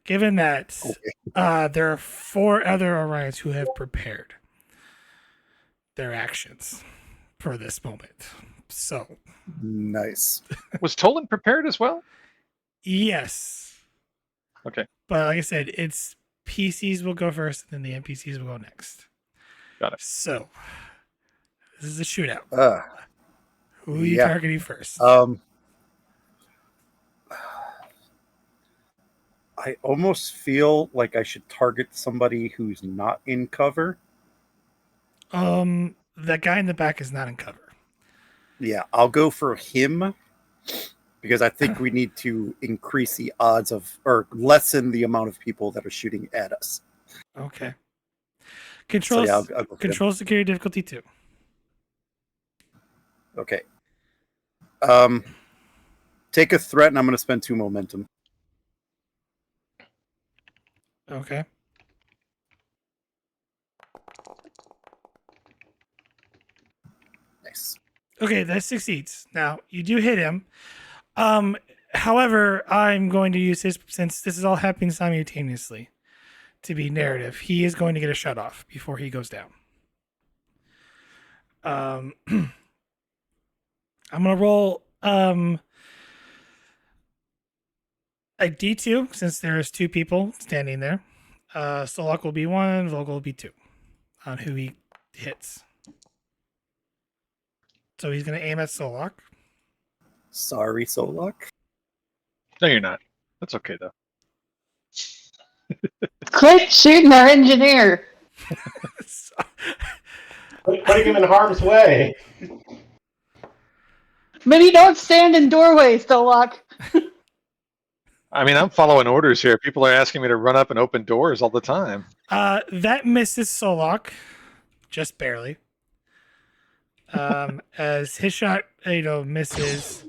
Given that Okay. there are 4 other Orions who have prepared their actions for this moment. So, Nice. Was Tolan prepared as well? yes. Okay. But like I said, it's PCs will go first, and then the NPCs will go next. Got it. So, this is a shootout. Uh, Who are you yeah. targeting first? I almost feel like I should target somebody who's not in cover. The guy in the back is not in cover. Yeah, I'll go for him because I think we need to increase the odds of, or lessen the amount of people that are shooting at us. Okay. So Control yeah, I'll go for him. control security difficulty 2. Okay. Take a threat, and I'm going to spend 2 momentum. Okay. Nice. Okay, that succeeds. Now you do hit him. However, I'm going to use his, since this is all happening simultaneously, to be narrative. He is going to get a shut off before he goes down. I'm gonna roll a D2 since there's 2 people standing there. Solok will be 1, Vogel will be 2 on who he hits. So he's gonna aim at Solok. Sorry, Solok. No, you're not. That's okay though. Quit shooting our engineer. Putting him in harm's way. Maybe don't stand in doorways, Stolok. I mean, I'm following orders here. People are asking me to run up and open doors all the time. That misses Solok, just barely. As his shot, misses,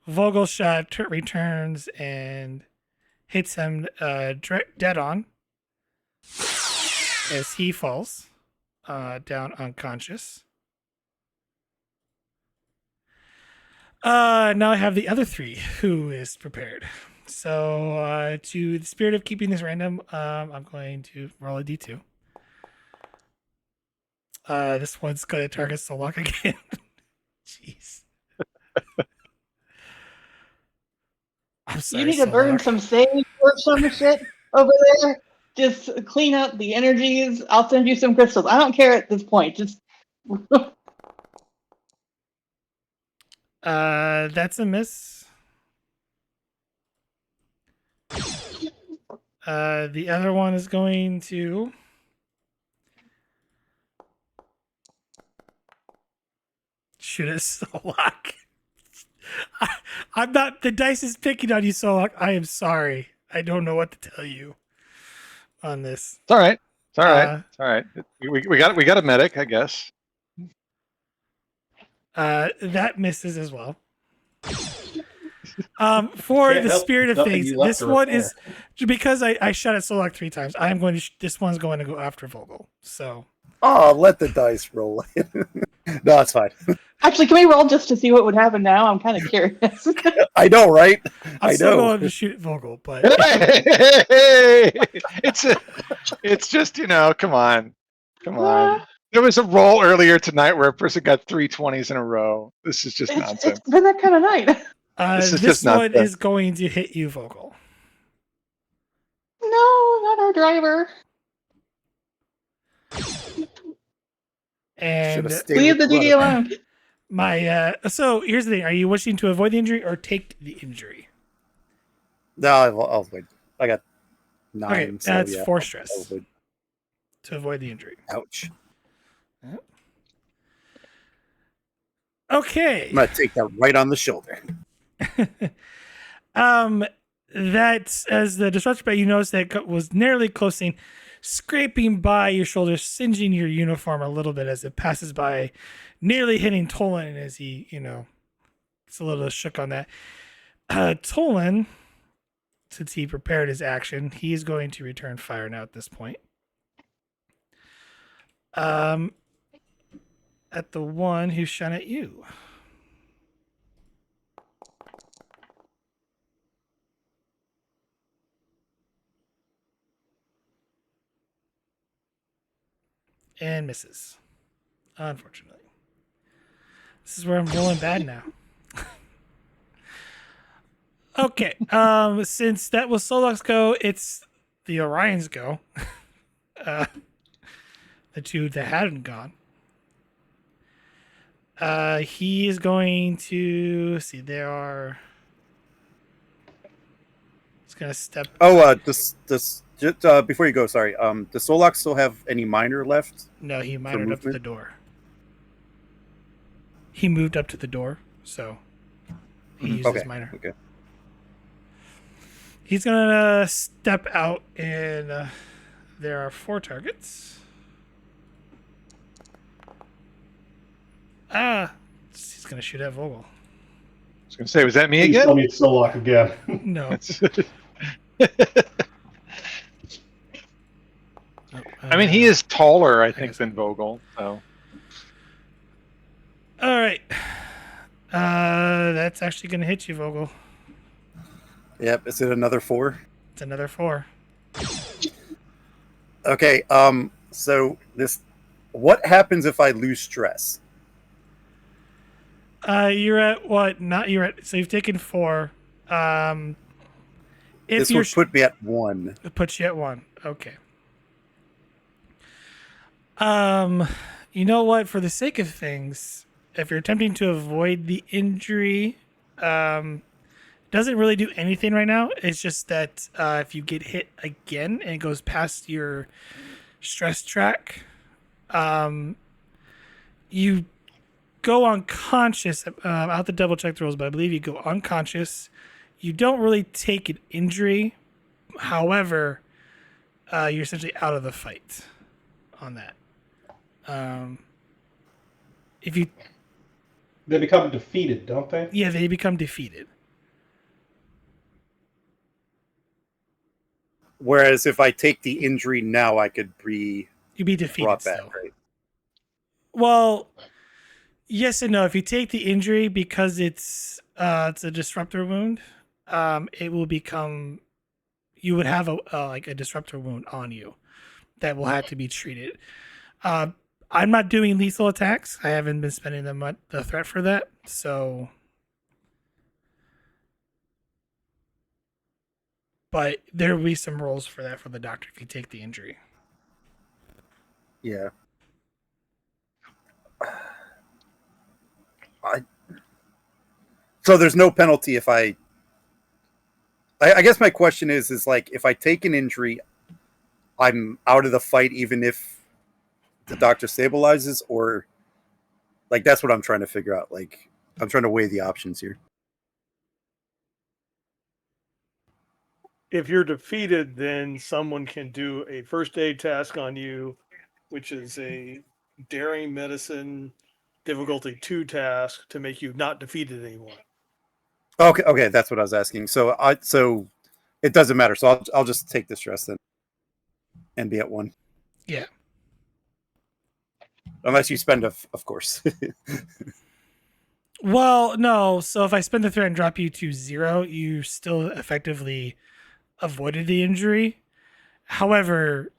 Vogel's shot returns and hits him dead on as he falls down unconscious. Now I have the other 3 who is prepared. So to the spirit of keeping this random, I'm going to roll a D2. This one's going to target Solok again. Jeez. I'm sorry, You need to burn Solok. some sage or some shit over there. Just clean up the energies. I'll send you some crystals. I don't care at this point. Just That's a miss. The other one is going to shoot at Solok. I'm not. The dice is picking on you, Solok. I am sorry. I don't know what to tell you on this. It's all right. It's all right. It's all right. We got a medic, I guess. That misses as well. For Can't the help spirit of nothing things, you left this to one repair. is because I shot at Solok 3 times. I'm going to. This one's going to go after Vogel. So. Oh, let the dice roll. No, it's fine. actually, can we roll just to see what would happen now? I'm kind of curious. I know, right? I'm I still know. going to shoot at Vogel, but Hey! It's just, come on. Come on. There was a roll earlier tonight where a person got 3 20s in a row. This is just it's nonsense. been that kind of night. This is this just one nonsense. is going to hit you, Vogel. No, not our driver. And Should've stayed Leave with the duty rudder. alone. so here's the thing: are you wishing to avoid the injury or take the injury? No, I'll wait. I got 9. Okay, so that's yeah, 4 I'll stress wait. to avoid the injury. Ouch. Okay. I'm gonna take that right on the shoulder. That's as the disruption, but you notice that it was nearly closing, scraping by your shoulder, singeing your uniform a little bit as it passes by, nearly hitting Tolan as he, gets a little shook on that. Tolan, since he prepared his action, he's going to return fire now at this point. At the one who shot at you. and misses. Unfortunately. This is where I'm rolling bad now. Okay. Since that was Solok's go, it's the Orion's go. The two that hadn't gone. He is going to see. There are. He's gonna step. Just before you go, sorry. Does Solok still have any minor left? No, he minored up to the movement? door. He moved up to the door, so he used his minor. Okay. He's gonna step out, and there are 4 targets. He's gonna shoot at Vogel. I was going to say, was that me Please again? tell me it's Solok again. No. I mean, he is taller, I think, guess- than Vogel. So All right. That's actually gonna hit you, Vogel. Yep. Is it another 4? It's another 4. Okay. So what happens if I lose stress? You're at what? Not you're at. So you've taken 4. If This you're would put me at 1. it puts you at 1. Okay. You know what? For the sake of things, if you're attempting to avoid the injury, doesn't really do anything right now. It's just that if you get hit again and it goes past your stress track, you go unconscious. I'll have to double check the rules, but I believe you go unconscious. You don't really take an injury. However, you're essentially out of the fight on that. If you, They become defeated, don't they? yeah, they become defeated. Whereas if I take the injury now, I could be You'd be defeated brought back, still. right? Well, yes and no. If you take the injury because it's a disruptor wound, it will become. You would have a disruptor wound on you that will have to be treated. I'm not doing lethal attacks. I haven't been spending the threat for that, so. But there will be some roles for that for the doctor if you take the injury. Yeah. So there's no penalty if I guess my question is like if I take an injury, I'm out of the fight even if the doctor stabilizes, or like that's what I'm trying to figure out. Like I'm trying to weigh the options here. If you're defeated, then someone can do a first aid task on you, which is a daring medicine difficulty 2 task to make you not defeated anymore. Okay, that's what I was asking. So it doesn't matter. So I'll just take the stress then and be at 1. Yeah. Unless you spend of course. Well, no. So if I spend the threat and drop you to 0, you still effectively avoided the injury. However,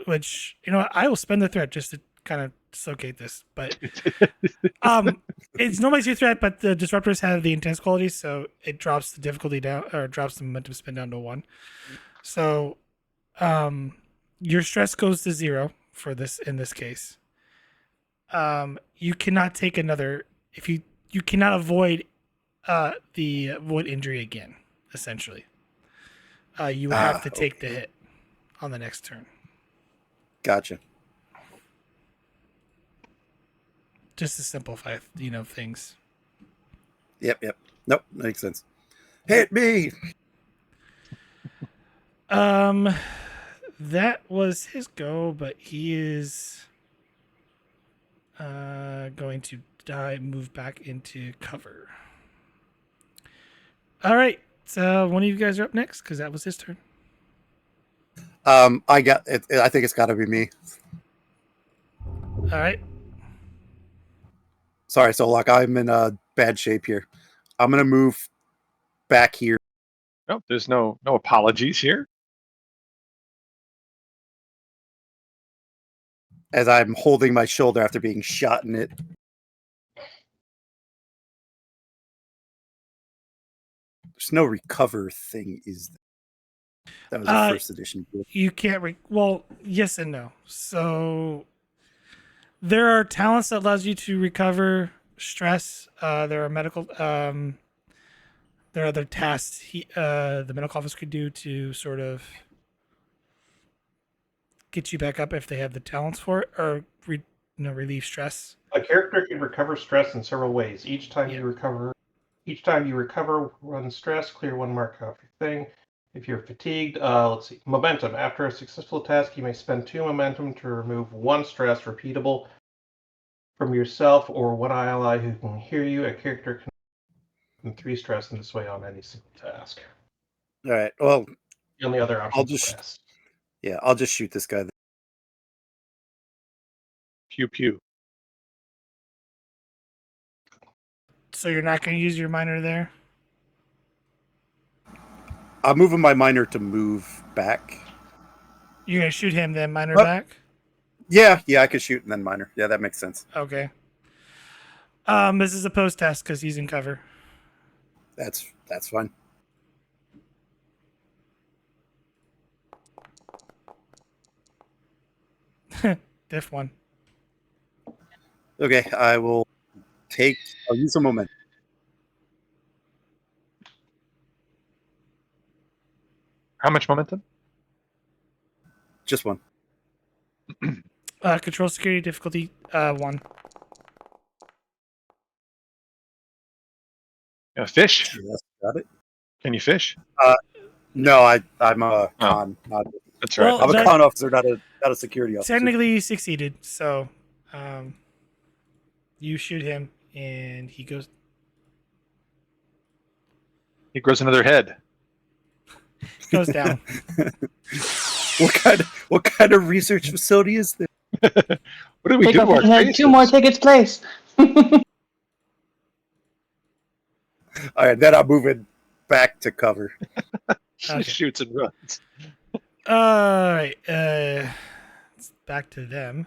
which I will spend the threat just to kind of dissociate this, but it's normally 2 threat, but the disruptors have the intense quality, so it drops the difficulty down or drops the momentum spin down to 1. So, your stress goes to 0 for this in this case. You cannot take another if you cannot avoid the wood injury again. Essentially, you have to take the hit on the next turn. Gotcha. Just to simplify, things. Yep. Nope, makes sense. Hit me. That was his go, but he is going to move back into cover. All right, so one of you guys are up next because that was his turn. I got it. I think it's got to be me. All right. Sorry, Solok, I'm in bad shape here. I'm gonna move back here. no, there's no apologies here. as I'm holding my shoulder after being shot in it. There's no recover thing, is there? That was a first edition book. You can't. Well, yes and no. So there are talents that allows you to recover stress. There are medical. There are other tasks the medical office could do to sort of get you back up if they have the talents for it, or relieve stress. A character can recover stress in several ways. Each time you recover, one stress, clear one mark off your thing. If you're fatigued, let's see. Momentum. After a successful task, you may spend 2 momentum to remove 1 stress repeatable from yourself or one ally who can hear you. A character can and 3 stress in this way on any single task. All right. Well, the only other option is rest. Yeah, I'll just shoot this guy. Pew pew. So you're not going to use your minor there? I'm moving my minor to move back. You're going to shoot him, then minor back? Yeah, I could shoot and then minor. Yeah, that makes sense. Okay. This is a post test because he's in cover. That's fine. Diff 1. Okay, I'll use a moment. How much momentum? Just 1. Control security difficulty 1. Fish? Yes, got it. Can you fish? No, I'm a con. That's right. I'm a con officer, not a security officer. Technically, you succeeded. So, you shoot him, and he goes. He grows another head. Goes down. What kind of research facility is this? What do we do? Our faces? 2 more take its place. All right, then I'm moving back to cover. She shoots and runs. All right. It's back to them.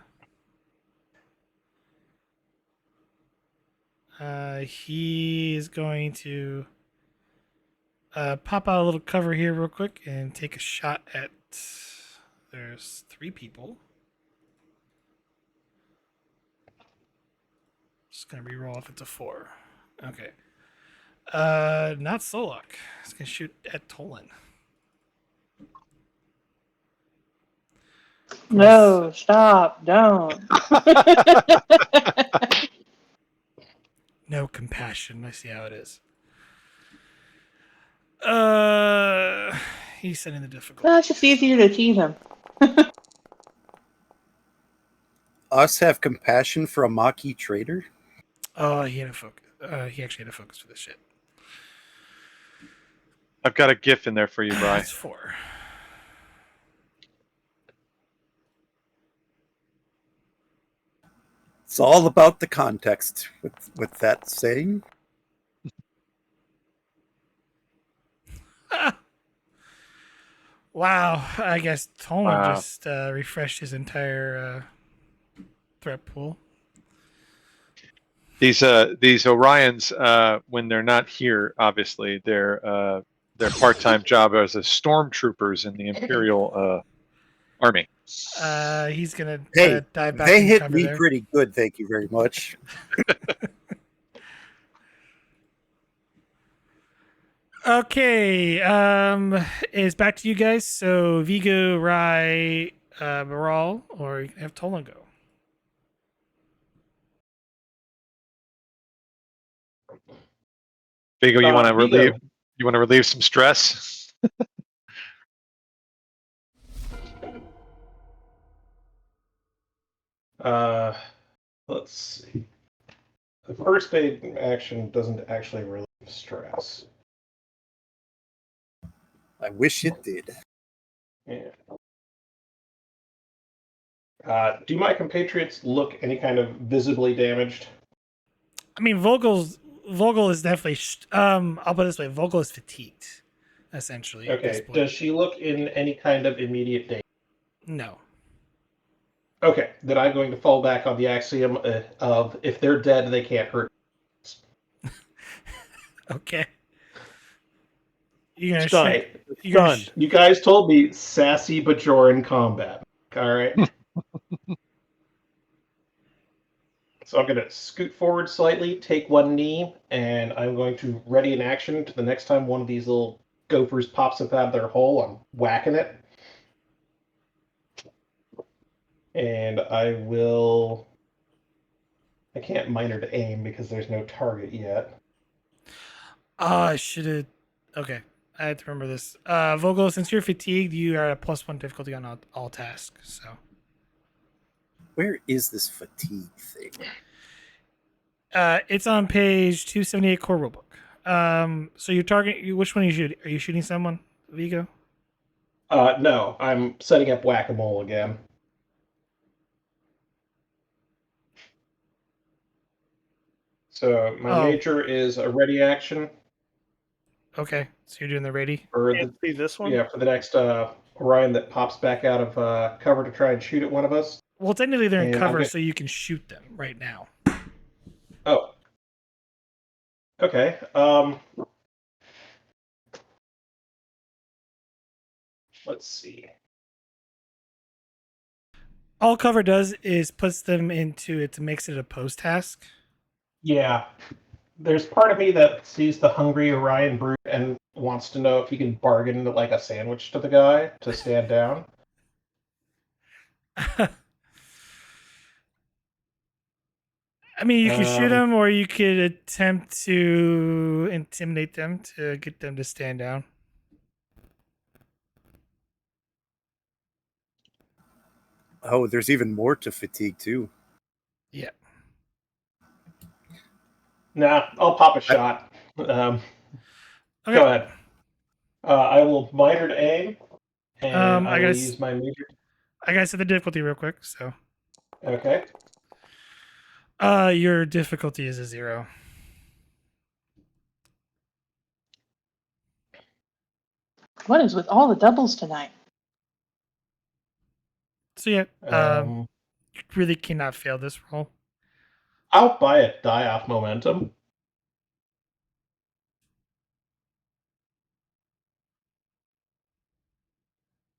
He is going to pop out a little cover here real quick and take a shot at. There's 3 people. Just gonna reroll if it's a 4. Okay. Not Solok. He's gonna shoot at Tolin. No, stop, don't. No compassion. I see how it is. He's setting the difficulty. Well, it's just easier to achieve him. Us have compassion for a Maquis traitor? Oh, he had a focus. He actually had a focus for this shit. I've got a GIF in there for you, Bri. It's 4. It's all about the context with that saying. Wow. I guess Tolman just refreshed his entire threat pool. These Orions, when they're not here, obviously their part-time job as stormtroopers in the Imperial Army. He's gonna dive back. They in hit cover me there. pretty good, thank you very much. Okay, it's back to you guys. So Vigo, Rai, Baral, or you can have Tolan go. Vigo, you want to Vigo. relieve? You want to relieve some stress? Let's see. The first aid action doesn't actually relieve stress. I wish it did. Yeah. Do my compatriots look any kind of visibly damaged? I mean, Vogel is definitely. I'll put it this way: Vogel is fatigued, essentially. At this Okay. point. Does she look in any kind of immediate danger? No. Okay, then I'm going to fall back on the axiom of if they're dead, they can't hurt. Okay. You're gonna Stunned. shoot. You're gonna Stunned. You guys told me sassy Bajoran combat. All right. So I'm going to scoot forward slightly, take one knee, and I'm going to ready an action to the next time one of these little gophers pops up out of their hole. I'm whacking it. And I will. I can't minor to aim because there's no target yet. I should have. Okay, I had to remember this. Vogel, since you're fatigued, you are at a +1 difficulty on all tasks. So Where is this fatigue thing? it's on page 278 core rulebook. So your target. Which one are you shooting? Are you shooting someone, Vigo? No, I'm setting up whack-a-mole again. So my major is a ready action. Okay, so you're doing the ready. For Can't see this one? Yeah, for the next Orion that pops back out of cover to try and shoot at one of us. Well, technically they're in And cover, so you can shoot them right now. Oh. Okay. Let's see. All cover does is puts them into it, makes it a post task. Yeah. There's part of me that sees the hungry Orion brute and wants to know if he can bargain like a sandwich to the guy to stand down. I mean, you can shoot them, or you could attempt to intimidate them to get them to stand down. Oh, there's even more to fatigue too. Yeah. Nah, I'll pop a shot. Okay. Go ahead. I will minor to aim, and I will guess use my major. I gotta set the difficulty real quick. So. Okay. Your difficulty is a 0. What is with all the doubles tonight? So yeah, you really cannot fail this roll. I'll buy a die off momentum.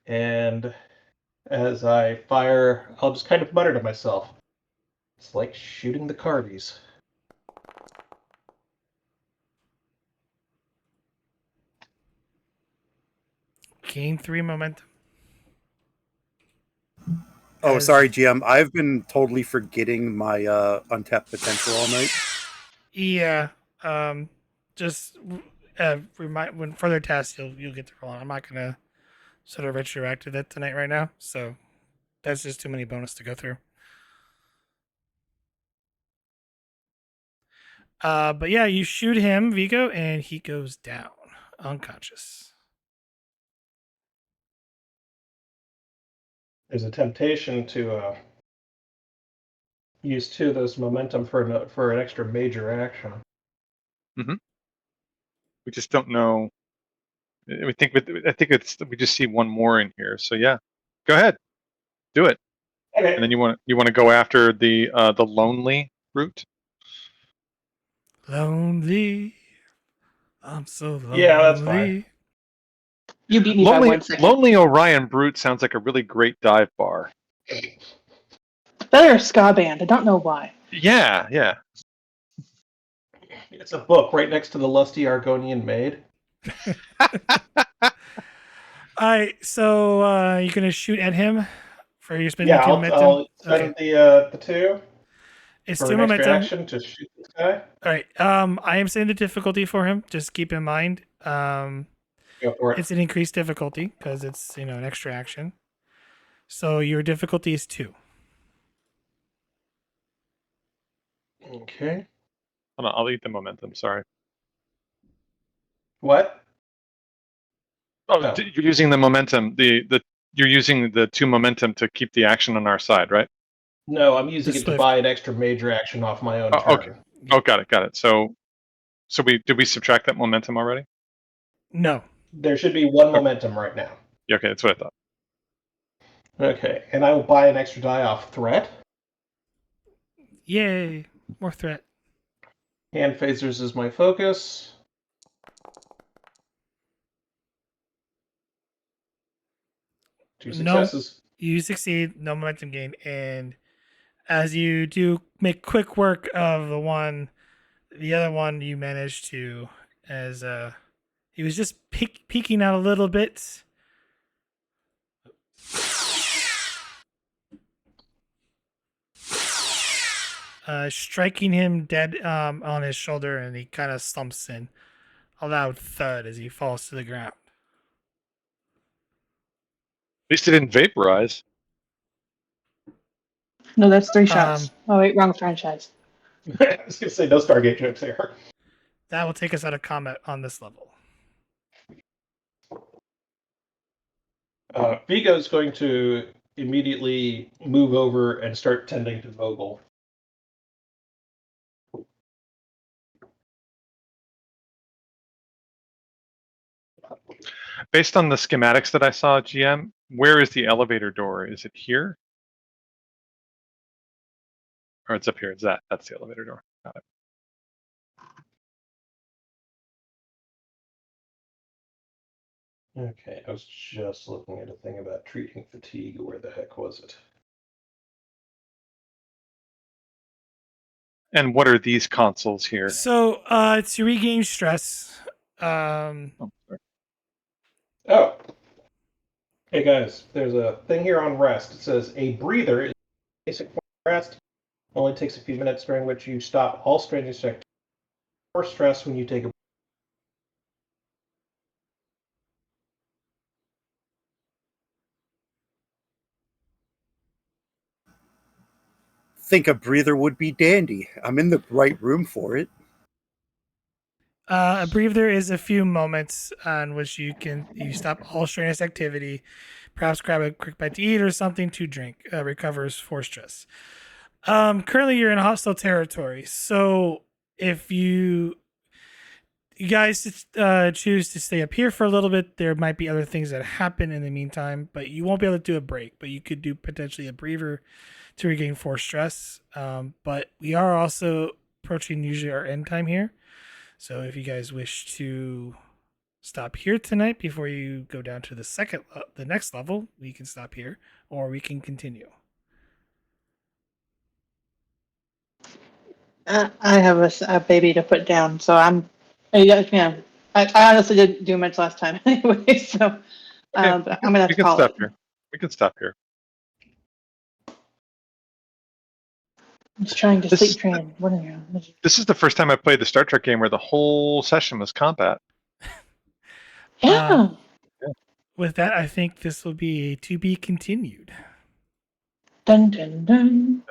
And as I fire, I'll just kind of mutter to myself. It's like shooting the Cardies. Gain 3 momentum. Oh, sorry, GM. I've been totally forgetting my untapped potential all night. Yeah. Just remind when further tasks you'll get to roll on. I'm not gonna sort of retroactive that tonight right now. So that's just too many bonus to go through. But yeah, you shoot him, Vigo, and he goes down, unconscious. There's a temptation to use 2 of those momentum for an extra major action. Mm-hmm. We just don't know. I think we just see one more in here. So yeah, go ahead, do it. Okay. And then you want to go after the lonely route. Lonely. I'm so lonely. Yeah, that's fine. You beat me by 1 second. Lonely Orion Brute sounds like a really great dive bar. Better a ska band. I don't know why. Yeah, yeah. It's a book right next to the lusty Argonian maid. Alright, so you're gonna shoot at him for your spending 2 momentum? I'll spend the 2. It's for 2 an extra momentum. action to shoot this guy. Alright, I am setting the difficulty for him. Just keep in mind. Go for it. It's an increased difficulty because it's an extra action. So your difficulty is 2. Okay. I'll eat the momentum. Sorry. What? Oh, No. you're using the momentum. You're using the 2 momentum to keep the action on our side, right? No, I'm using The it to Swift. buy an extra major action off my own turn. Okay. Oh, got it. So did we subtract that momentum already? No. There should be 1 momentum right now. Yeah, okay, that's what I thought. Okay, and I will buy an extra die off threat. Yay! More threat. Hand phasers is my focus. Two No, successes. you succeed. No momentum gain, and as you do make quick work of the other one you managed to, as he was just peeking out a little bit. Striking him dead on his shoulder, and he kind of slumps in a loud thud as he falls to the ground. At least it didn't vaporize. No, that's 3 shots. Oh wait, wrong franchise. I was going to say no Stargate jokes here. That will take us out of combat on this level. Vigo's going to immediately move over and start tending to Vogel. Based on the schematics that I saw, GM, where is the elevator door? Is it here? Or it's up here. That's the elevator door. Got it. Okay, I was just looking at a thing about treating fatigue. Where the heck was it? And what are these consoles here? So to regain stress. Oh, sorry. Oh. Hey guys, there's a thing here on rest. It says a breather is a basic form of rest. Only takes a few minutes during which you stop all strenuous activity or stress when you take a Think a breather would be dandy. I'm in the right room for it. A breather is a few moments on which you stop all strenuous activity, perhaps grab a quick bite to eat or something to drink. Recovers for stress. Currently you're in hostile territory, so if you guys choose to stay up here for a little bit, there might be other things that happen in the meantime, but you won't be able to do a break. But you could do potentially a breather to regain force stress. But we are also approaching usually our end time here. So if you guys wish to stop here tonight before you go down to the next level, we can stop here, or we can continue. I have a baby to put down, so yeah. I honestly didn't do much last time anyway, so Okay, but I'm gonna have we to can call stop it. here. We can stop here. I'm just trying to This- sleep train. What are you? This is the first time I played the Star Trek game where the whole session was combat. Yeah. With that, I think this will be a to be continued. Dun dun dun.